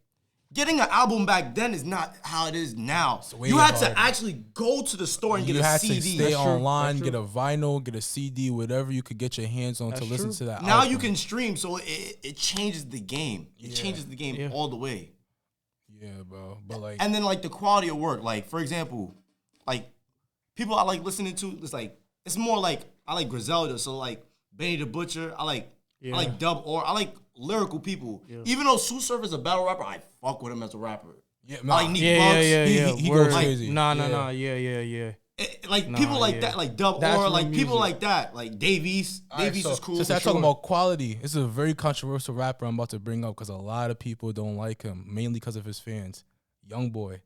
Getting an album back then is not how it is now. way You had harder. to actually go to the store and you get a had CD. to stay That's true. online, That's get true. a vinyl, get a CD, whatever you could get your hands on to That's listen true. to that. Now album. you can stream, so it changes the game. It changes the game Yeah. all the way. Yeah, bro. But like, And then like the quality of work, like for example, like people I like listening to, it's more like I like Griselda, so like Benny the Butcher, I like Dub or I like lyrical people. Even though Sue Surf is a battle rapper, I fuck with him as a rapper. yeah, I like Neek Yeah, Bucks. yeah. he Word. goes crazy. Nah. Yeah. Yeah. Like Nah, people like yeah. that, like Dub That's or real like people music. like that, like Davies. Davies so, is cool. Since for I'm talking sure. about quality, this is a very controversial rapper I'm about to bring up because a lot of people don't like him, mainly because of his fans. YoungBoy.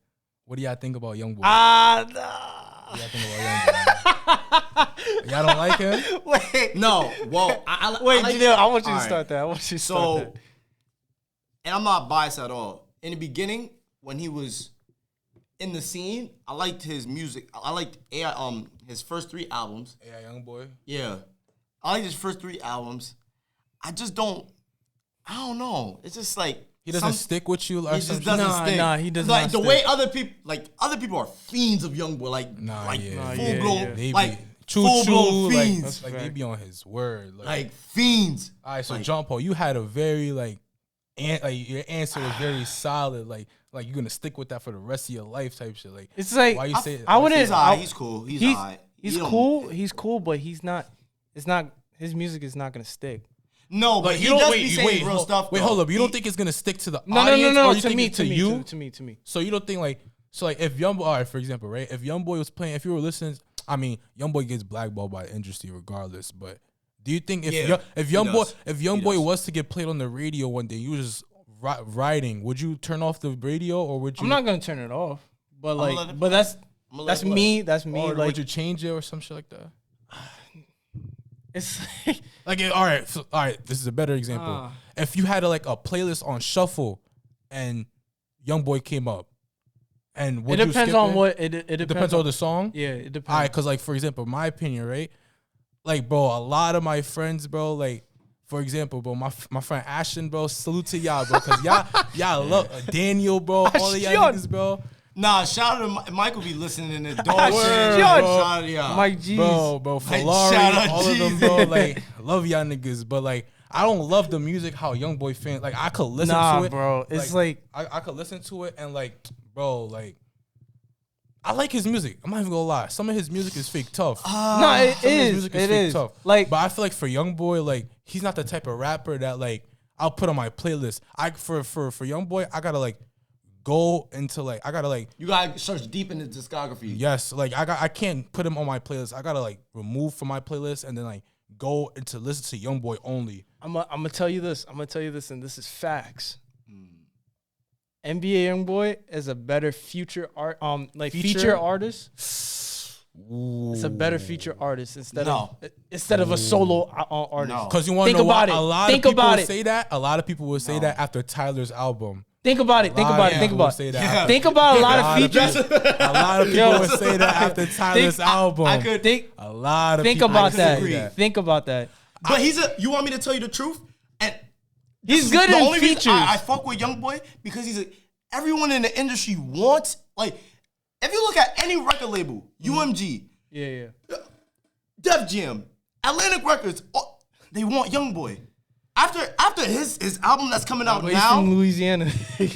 What do y'all think about YoungBoy? Nah. What do y'all think about YoungBoy? Y'all don't like him? Wait. No, well, I Wait, like, Janelle, I want you to Alright. start that. I want you to start So, that. and I'm not biased at all. In the beginning, when he was in the scene, I liked his music. I liked his first 3 albums. Yeah, YoungBoy. Yeah, I like his first 3 albums. I don't know. It's just like He doesn't stick with you. Or He some just shit? doesn't stick. Nah, he does like not the stick. way other people are fiends of YoungBoy, like Nah, yeah. full yeah, blown, yeah. They like be full blown like, fiends, like they be on his word. like fiends. All right, so like- John Paul, you had a very like your answer was very solid. Like you're gonna stick with that for the rest of your life, type shit. Like It's like why you say it? I wouldn't. He's alright. He's cool. He's alright. He's He don't- cool. He's cool, but he's not. It's not. His music is not gonna stick. No, but Like he you don't does wait, be you saying wait, real stuff. Wait, though. hold up. You He- don't think it's gonna stick to the No. audience, or you To think me. it's To you? me. To me. So you don't think like if YoungBoy, all right, for example, right? If YoungBoy was playing, if you were listening, I mean, YoungBoy gets blackballed by the industry regardless. But do you think if Yeah, if he YoungBoy does. if He YoungBoy does. was to get played on the radio one day, you was just riding, would you turn off the radio or would you? I'm not gonna turn it off. But let like, it but play. that's I'ma let that's it play. me. That's me. Or Like would you change it or some shit like that? it's. Like, all right, this is a better example. If you had a playlist on shuffle, and YoungBoy came up, and It would you depends skip on it? what it It depends, depends on the song. Yeah, it depends. All right, because like for example, my opinion, right? Like, bro, a lot of my friends, bro, like, for example, bro, my friend Ashton, bro, salute to y'all, bro, because y'all love Daniel, bro, all of y'all Ashton. niggas, bro. Nah, shout out to Michael be listening to dog Ashton. shit. Shout Shout out to y'all. Mike G's. Bro, Like, Falari, shout out all of them, G's. bro. Like, love y'all niggas, but like, I don't love the music how YoungBoy fans. Like, I could listen Nah, to it, bro. It's like I could listen to it and like, bro, like, I like his music. I'm not even gonna lie. Some of his music is fake tough. no, it Some of his is. music It fake is. tough. Like But I feel like for YoungBoy, like, he's not the type of rapper that like I'll put on my playlist. For YoungBoy, I gotta like go into like I gotta like You gotta search deep in the discography. yes, like I can't put him on my playlist. I gotta like remove from my playlist and then like go into listen to YoungBoy only. I'm gonna tell you this. I'm gonna tell you this, and this is facts. NBA YoungBoy is a better feature feature artist. It's a better feature artist instead of a solo artist. No. Because you want to Think know why about it. a lot Think of people about would it. say that. A lot of people would say that after Tyler's album. Think about it. Think A lot about of it. Think people would about say it. that. Think about a lot of features. A lot of people would say that after Tyler's album. I could Think A lot of think people about would say that. disagree. Think about that. But you want me to tell you the truth? And He's good the in only reason features. I fuck with YoungBoy because everyone in the industry wants, like, if you look at any record label, UMG, yeah. Def Jam, Atlantic Records, they want YoungBoy. After his album that's coming out But he's now, from Louisiana.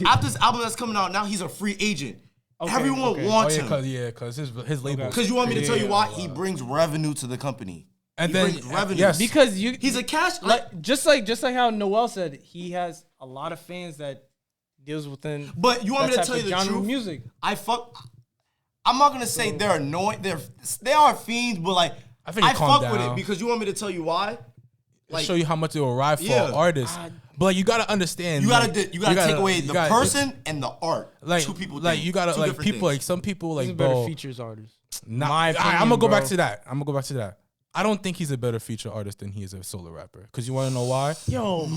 after his album that's coming out now, he's a free agent. Okay, Everyone okay. wants Oh, him. because his label. Because you want me to tell you why? Yeah. He brings revenue to the company. And He then brings revenue. yes, because He's a cash, like just like how Noel said, he has a lot of fans that deals within. But you want me to that tell type you of the genre of truth? music. I'm not gonna say they're annoying. They are fiends, but like I think I calm fuck with down. it because you want me to tell you why? Like, show you how much they will ride for Yeah. an artist. But like, you gotta understand. you gotta like, you gotta take away the person and the art. Like two people. like things, you gotta two like different people things. like some people He's like a better bro. features artist. Nah, My I'm opinion, gonna go back bro. to that. I'm gonna go back to that. I don't think he's a better feature artist than he is a solo rapper. Cause you wanna know why? Yo,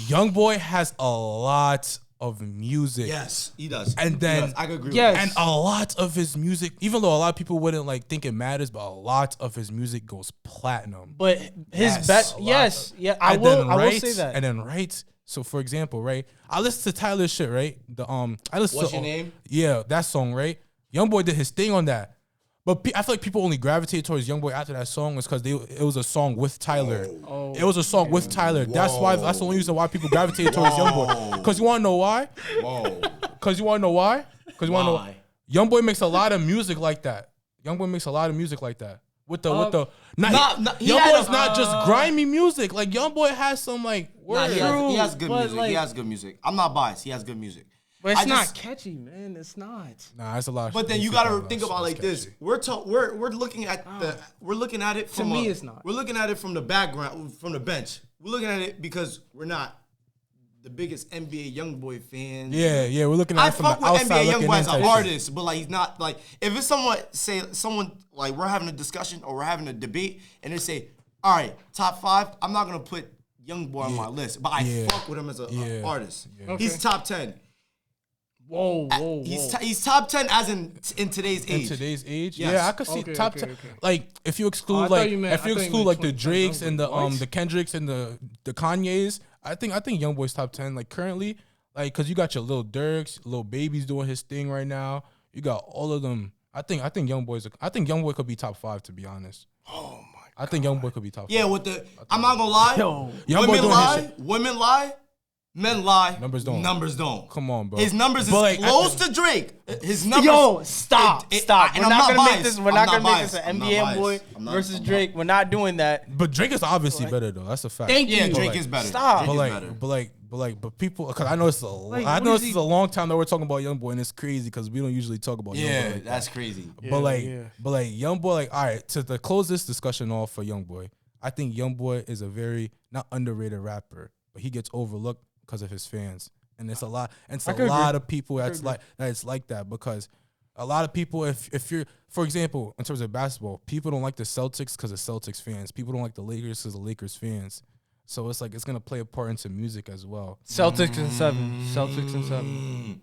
YoungBoy has a lot of music. Yes, he does. And He then- does. I could agree. Yes. With And a lot of his music, even though a lot of people wouldn't like think it matters, but a lot of his music goes platinum. but his Yes, best. a lot. Yes, yeah, I And will. then I will writes- say that. And then writes. So for example, right? I listen to Tyler's shit, right? I listen What's to Your Name? Yeah, that song, right? YoungBoy did his thing on that. But I feel like people only gravitated towards YoungBoy after that song was because it was a song with Tyler. Oh. It was a song with Tyler. That's the only reason why people gravitated towards YoungBoy. Because you want to know why? Whoa. Because you want to know why? Because you want to know Why? YoungBoy makes a lot of music like that. YoungBoy makes a lot of music like that. With the he YoungBoy's had not just grimy music. Like YoungBoy has some like Nah, words. he has good but, music. like- he has good music. I'm not biased. He has good music. But it's I not just- catchy, man. It's not. Nah, it's a lot. But then you gotta think about like this. We're looking at we're looking at it from me, it's not. We're looking at it from the background, from the bench. We're looking at it because we're not the biggest NBA YoungBoy fans. Yeah, we're looking at I it from fuck the with outside NBA looking YoungBoy in as an type shit. artist, but like he's not like if it's someone like we're having a discussion or we're having a debate and they say, all right, top 5, I'm not gonna put YoungBoy on my list, but I Yeah. fuck with him as an artist. Okay. He's top 10. Whoa. He's top 10 as in today's In age. today's age, Yes. yeah, I could see Okay, top okay, 10. okay. Like if you Oh, I exclude thought you meant- I thought you meant like the 25 Drakes and What? the Kendricks and the Kanyes, I think YoungBoy's top 10. Like currently, like because you got your Lil Durks, Lil Baby's doing his thing right now. You got all of them. I think YoungBoy could be top 5 to be honest. Oh my. I think YoungBoy could be top 5. Yeah, I'm not gonna lie. Yo. YoungBoy Women doing his lie. shit. Women lie. Men lie. Numbers don't. Numbers don't. Come on, bro. His numbers is But, like, close to Drake. His numbers. Yo, stop. and We're I'm not gonna biased. make this. We're I'm not gonna make this biased. an I'm not NBA biased. boy I'm not- versus I'm not- Drake. We're not doing that. But Drake is obviously better though. That's a fact. Thank Yeah, you. Drake like, is better. stop. Drake But is like, better. but people, because I know it's what is this is a long time that we're talking about YoungBoy, and it's crazy because we don't usually talk about YoungBoy. Yeah, like that. that's crazy. But like, yeah. YoungBoy, like, all right, to close this discussion off for YoungBoy, I think YoungBoy is a very not underrated rapper, but he gets overlooked because of his fans, and it's a lot, and it's a could lot agree. of people that's like that because a lot of people, if you're, for example, in terms of basketball, people don't like the Celtics because of Celtics fans. People don't like the Lakers because of Lakers fans. So it's like it's gonna play a part into music as well. Celtics and 7. Celtics and 7.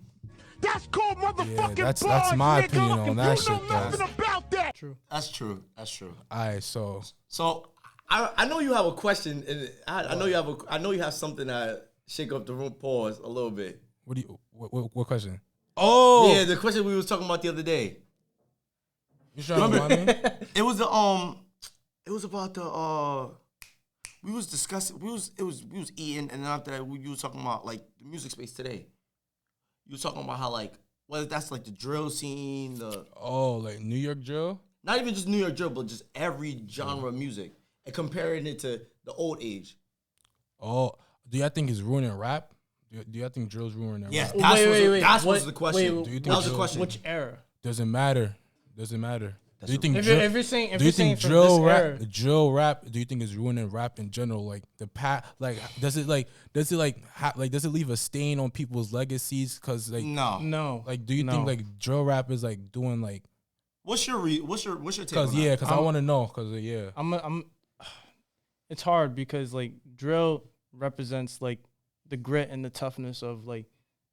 That's called motherfucking Yeah, that's bars, my nigga. opinion on that You shit, know though. nothing about that. True. That's true. That's true. All right, so So I know you have a question, and I know you have something that shake up the room. Pause a little bit. what question? Oh, Yeah, the question we was talking about the other day. you trying to remind me? It was it was about the we was discussing, we was eating, and then after that we was talking about like the music space today. You was talking about how like whether that's like the drill scene, the Oh, like New York drill? not even just New York drill, but just every genre of music, and comparing it to the old age. Oh, do y'all think it's ruining rap? Do y'all think drill's ruining rap? Yes, that was the question. Wait, Do you think that was the drill- question. Which era? Doesn't matter. Do you think If drill? you're saying, do you think from drill this rap? era, Drill rap? Do you think it's ruining rap in general? Like like does it leave a stain on people's legacies? Cause like no. like do you think like drill rap is like doing like? What's your take? Cause on yeah, that? cause I want to know. Cause yeah. I'm. It's hard because like drill represents like the grit and the toughness of like,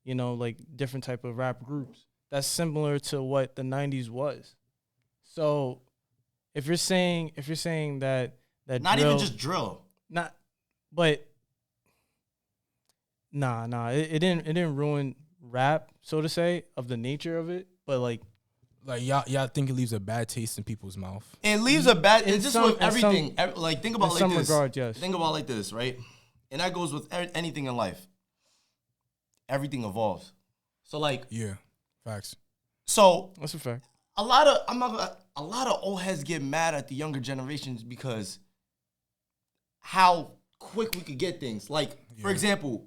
like different type of rap groups. That's similar to what the '90s was. So, if you're saying that Not drill, even just drill. not, but it didn't ruin rap, so to say, of the nature of it, but like. Like y'all think it leaves a bad taste in people's mouth. It leaves a bad. In It's just some- with in some- everything. Like think about in like some this. regard, yes. Think about like this, right? And that goes with anything in life. Everything evolves. So like, Yeah, facts. so That's a fact. a lot of old heads get mad at the younger generations because how quick we could get things. Like for Yeah. example,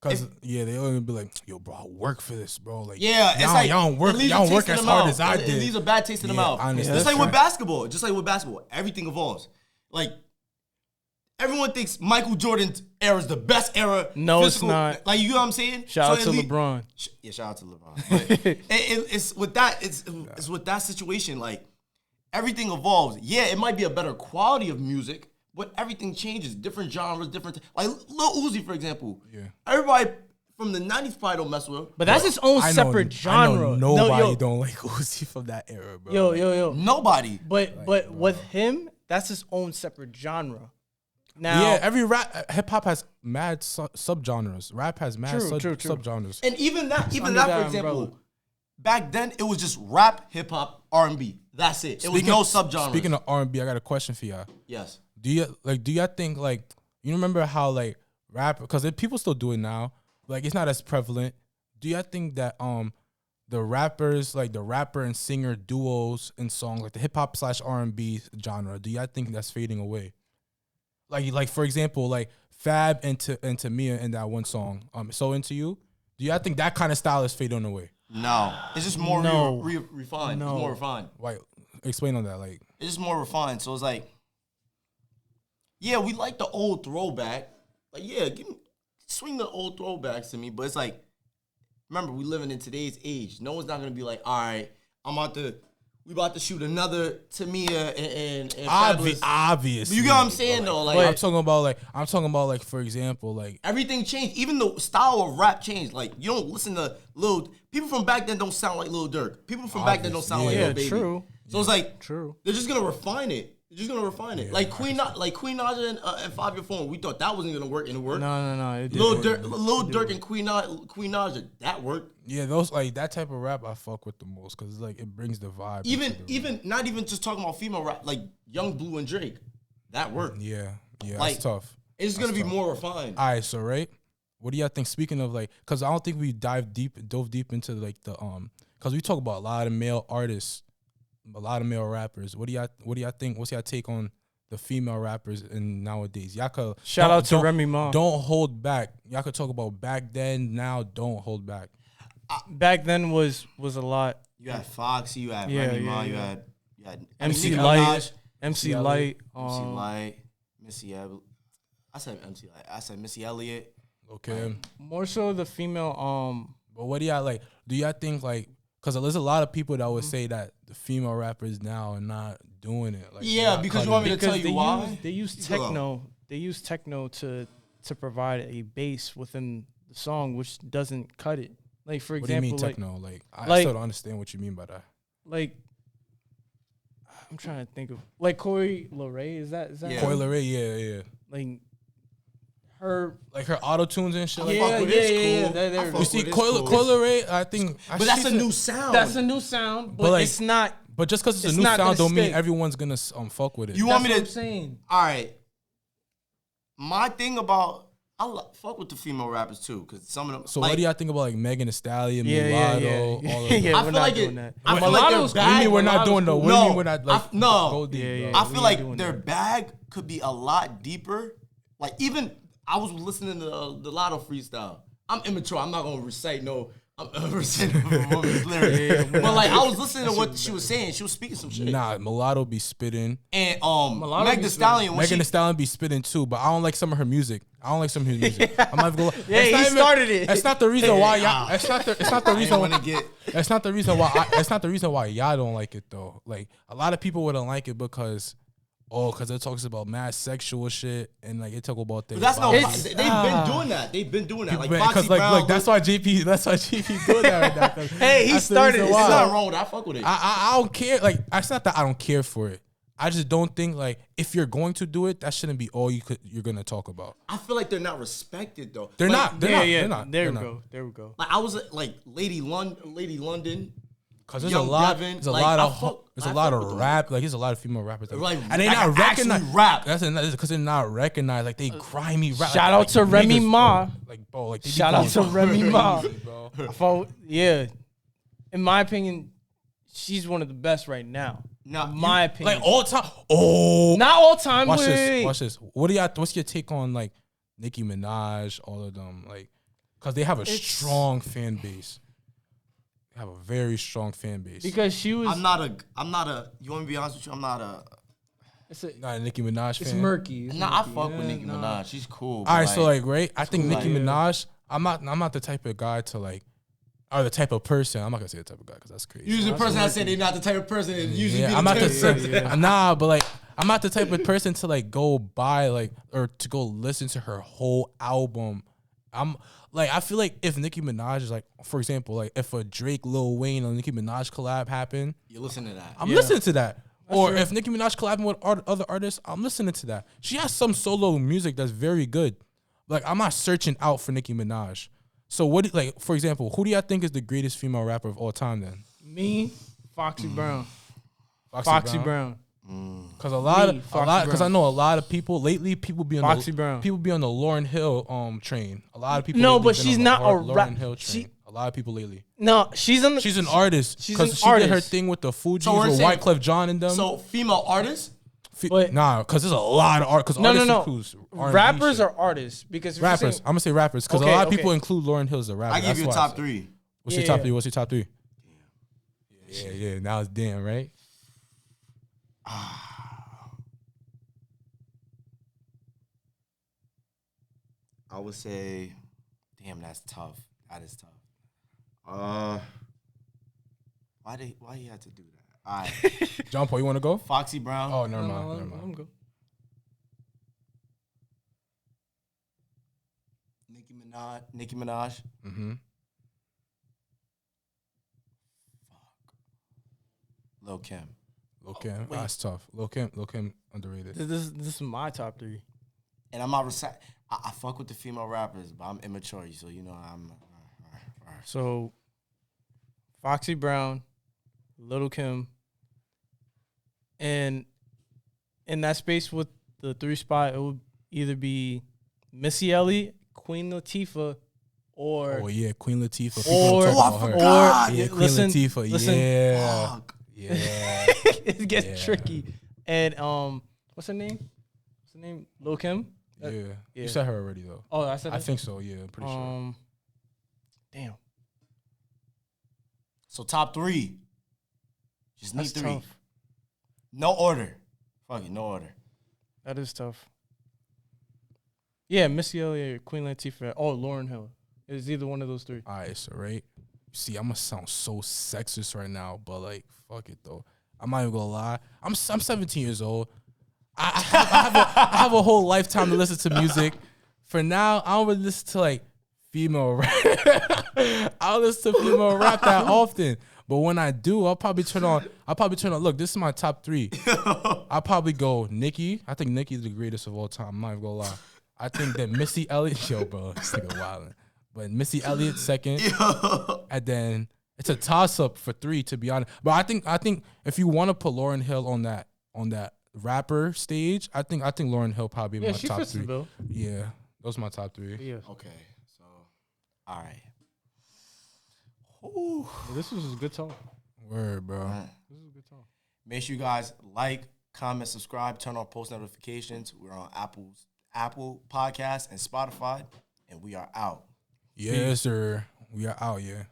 Cause they always be like, "Yo, bro, I work for this, bro." Like, yeah, it's y'all, like y'all don't work, it leaves a y'all don't work taste in as the hard mouth. as I It did. leaves a bad taste in the Yeah, mouth. I understand. Just like That's with basketball, everything evolves. Like everyone thinks Michael Jordan's era is the best era. No, it's not. Like, you know what I'm saying? Shout out at to least- LeBron. Yeah, shout out to LeBron. But it's with that. It's with that situation. Like, everything evolves. Yeah, it might be a better quality of music, but everything changes. Different genres, different. Like Lil Uzi, for example. Yeah. Everybody from the '90s probably don't mess with him. But that's its own separate genre. I know nobody yo, don't like Uzi from that era, bro. yo. Nobody. But with him, that's his own separate genre. Now, Yeah, every hip hop has mad subgenres. Rap has mad True. subgenres. And even that, under for that example, umbrella. back then it was just rap, hip hop, R&B. That's it. It was no subgenres. Speaking of R&B, I got a question for y'all. Yes. Do y'all think like you remember how like rap, because people still do it now, like it's not as prevalent. Do y'all think that the rappers, like the rapper and singer duos in songs, like the hip hop / R&B genre, do y'all think that's fading away? Like for example, like Fab and Tamia in that one song, So Into You. Do y'all think that kind of style is fading away? No. It's just more No. refined. No. It's more refined. Why? Explain on that. Like, It's just more refined. So it's like, yeah, we like the old throwback. Like, yeah, swing the old throwbacks to me. But it's like, remember, we living in today's age. No one's not gonna be like, all right, we about to shoot another Tamia and Fabulous. obviously. You get what I'm saying though? Like, I'm talking about like for example, like everything changed. Even the style of rap changed. Like, you don't listen to people from back then don't sound like Lil Durk. People from back then don't sound like yeah, Lil Baby. true. So it's like, True. they're just gonna refine it. Like Queen Naja and Fabio Foreign, we thought that wasn't gonna work, and it worked. No. It Lil didn't. Durk and Queen Naja, that worked. yeah, those like that type of rap I fuck with the most because like it brings the vibe. Even not even just talking about female rap, like Young Blue and Drake, that worked. yeah, Like, that's tough. It's gonna be more refined. All right, so right, what do y'all think? Speaking of like, because I don't think we dove deep into like the because we talk about a lot of male artists, a lot of male rappers. What do y'all think? What's y'all take on the female rappers in nowadays? Y'all could Shout out to don't- Remy Ma. Don't hold back. Y'all could talk about back then. Now, don't hold back. Back then was a lot. You had Foxy, you had Yeah, Remy Ma, yeah. you had MC Nicki Light, Minaj, MC Light, MC Light, Missy Elliott. I said MC Light. I said Missy Elliott. Okay. more so the female. But what do y'all like? Do y'all think like, because there's a lot of people that would say that the female rappers now are not doing it. Like, Yeah, they're not because you cutting want me it. to tell you why? They use Go on. techno. They use techno to provide a bass within the song, which doesn't cut it. Like for What do you example, mean like techno? Like, I like- still don't understand what you mean by that. like I'm trying to think of like Coi Leray. Is that Yeah. Coi Leray, yeah. like her? Like her auto tunes and shit. I Like fuck that. with it, it's cool. They're- I fuck You see, with it, it's Coi cool. Leray, I think. But that's a new sound. That's a new sound, but, But, like, it's not. But just because it's It's a new not sound, gonna don't mean stick. everyone's gonna fuck with it. You want That's me what to? I'm saying. All right. My thing about fuck with the female rappers too, because some of them. So like, what do y'all think about like Megan Thee Stallion, Yeah, Mulatto, yeah. all of them? Yeah, I we're feel not like doing it. that. I feel like Mulatto's their What do you bag. mean we're not Mulatto's doing no? cool. What do you No, mean we're not like no. go deep, Yeah, bro? yeah. I we feel ain't like doing their that. bag could be a lot deeper. Like even I was listening to the Lotto freestyle. I'm immature. I'm not gonna recite no. I'm reciting woman's lyrics. But like I was listening to what she was saying. She was speaking some shit. Nah, Mulatto be spitting. And Mulatto Meg be Thee spitting. Stallion. When Megan Thee she, Stallion be spitting too, but I don't like some of her music. I'm not even gonna. Yeah, he started it. That's not the reason why y'all. It's not the I reason didn't why. want to get. That's not the reason why. That's not the reason why y'all don't like it though. Like a lot of people wouldn't like it because it talks about mass sexual shit and like it talk about things. But that's no. It's- They've been doing that. They've been doing that. Like Foxy because like Brown. look, that's why JP doing that right now. 'cause Hey, he that's the started reason it. There's why. nothing wrong with that. I fuck with it. I don't care. Like it's not that I don't care for it. I just don't think like if you're going to do it, that shouldn't be all you're gonna talk about. I feel like they're not respected though. They're Like, not. They're Yeah, not. yeah. They're not. There They're we not. go. There we go. Like I was like Lady London. Cause there's Young a lot. Devin, There's a like, lot I of. fuck- There's I a lot fuck of with them. rap. Like there's a lot of female rappers. Like, and they that not can actually recognized. rap. That's because they're not recognized. Like they grimy rap. Shout like, out to Remy niggas, Ma. bro. Like bro. Like they be Shout out to going Remy Ma. crazy, bro. Yeah, in my opinion, she's one of the best right now. Nah, In my you- opinion, Like all time. Oh. not all time. Watch wait, this. wait, Watch this. What's your take on like Nicki Minaj, all of them? Like, cause they have a strong fan base. They have a very strong fan base. because she was. I'm not a. You want me to be honest with you? I'm not Not a Nicki Minaj It's fan. murky. It's Nah, I murky. fuck Yeah, with Nicki nah. Minaj. She's cool. All right, so like, right? I think cool, Nicki like- Minaj. I'm not the type of guy to like, or the type of person. I'm not gonna say the type of guy because that's crazy. usually the person that said they're not the type of person that usually Yeah, be I'm the not type the of person. nah, but like I'm not the type of person to like go buy like or to go listen to her whole album. I'm like I feel like if Nicki Minaj is like, for example, like if a Drake, Lil Wayne, or Nicki Minaj collab happened, You listen to that. I'm listening to that. Or true. if Nicki Minaj collabing with other artists, I'm listening to that. She has some solo music that's very good. Like I'm not searching out for Nicki Minaj. So what? Like for example, who do y'all think is the greatest female rapper of all time? Then Me, Foxy Brown. Foxy, Foxy Brown. Because because Foxy I Brown. know a lot of people lately. People be on Foxy the, Brown. People be on the Lauryn Hill train. A lot of people. No, lately but been she's on the not a Lauryn rap- Hill train. she- A lot of people lately. No, she's on the. She's an artist She's because an she did her artist. thing with the Fugees So we're with saying- Wyclef Jean and them. So female artists. But- Nah, because there's a lot of art. Because No. includes R&B Rappers shit. are artists because if you're rappers. saying- I'm gonna say rappers because Okay, a lot of okay. people include Lauryn Hill as a rapper. I give That's you a why I top said- three. What's your Yeah. top three? What's your top three? Yeah. Now it's damn right. I would say, damn, that's tough. That is tough. Why you have to do that? All right, John Paul, you want to go? Foxy Brown. Oh, never No, mind. no, Never let mind. him go. Nicki Minaj. Mm-hmm. Lil Kim. Lil Kim. wait. That's tough. Lil Kim underrated. This is my top three. And I'm not I fuck with the female rappers, but I'm immature, so you know I'm. So, Foxy Brown, Little Kim, and in that space with the 3 spot, it would either be Missy Elliott, Queen Latifah, or Oh yeah, Queen Latifah. or, People don't talk about her. forgot. Yeah, Queen listen, Latifah. listen. Yeah. Fuck. Yeah. it gets Yeah. tricky. And what's her name? What's her name? Lil Kim. Yeah. yeah. You said her already though. Oh, I said. I that? think so. Yeah, I'm pretty sure. Damn, So top three. Just need that's three. tough. No order. Fuck it, no order. That is tough. Yeah, Missy Elliott, Queen Latifah, or Lauryn Hill. It's either one of those three. All right, so right. See, I'm gonna sound so sexist right now, but like, fuck it though. I'm not even gonna lie. I'm 17 years old. I have a whole lifetime to listen to music. For now, I don't really listen to like female rap. I don't listen to female rap that often. But when I do, I'll probably turn on. Look, this is my top three. I'll probably go Nicki. I think Nicki's the greatest of all time. I'm not even gonna lie. I think that Missy Elliott, yo, bro, this nigga wildin'. But Missy Elliott second, and then it's a toss up for three, to be honest. But I think if you want to put Lauryn Hill on that rapper stage, I think Lauryn Hill probably Yeah, my she top fits the three. bill. Yeah, those are my top three. Yeah, Okay, so all right. Ooh. this was a good talk. Word, bro. This is a good talk. Make sure you guys like, comment, subscribe, turn on post notifications. We're on Apple Podcasts and Spotify, and we are out. Yes, sir. We are out, yeah.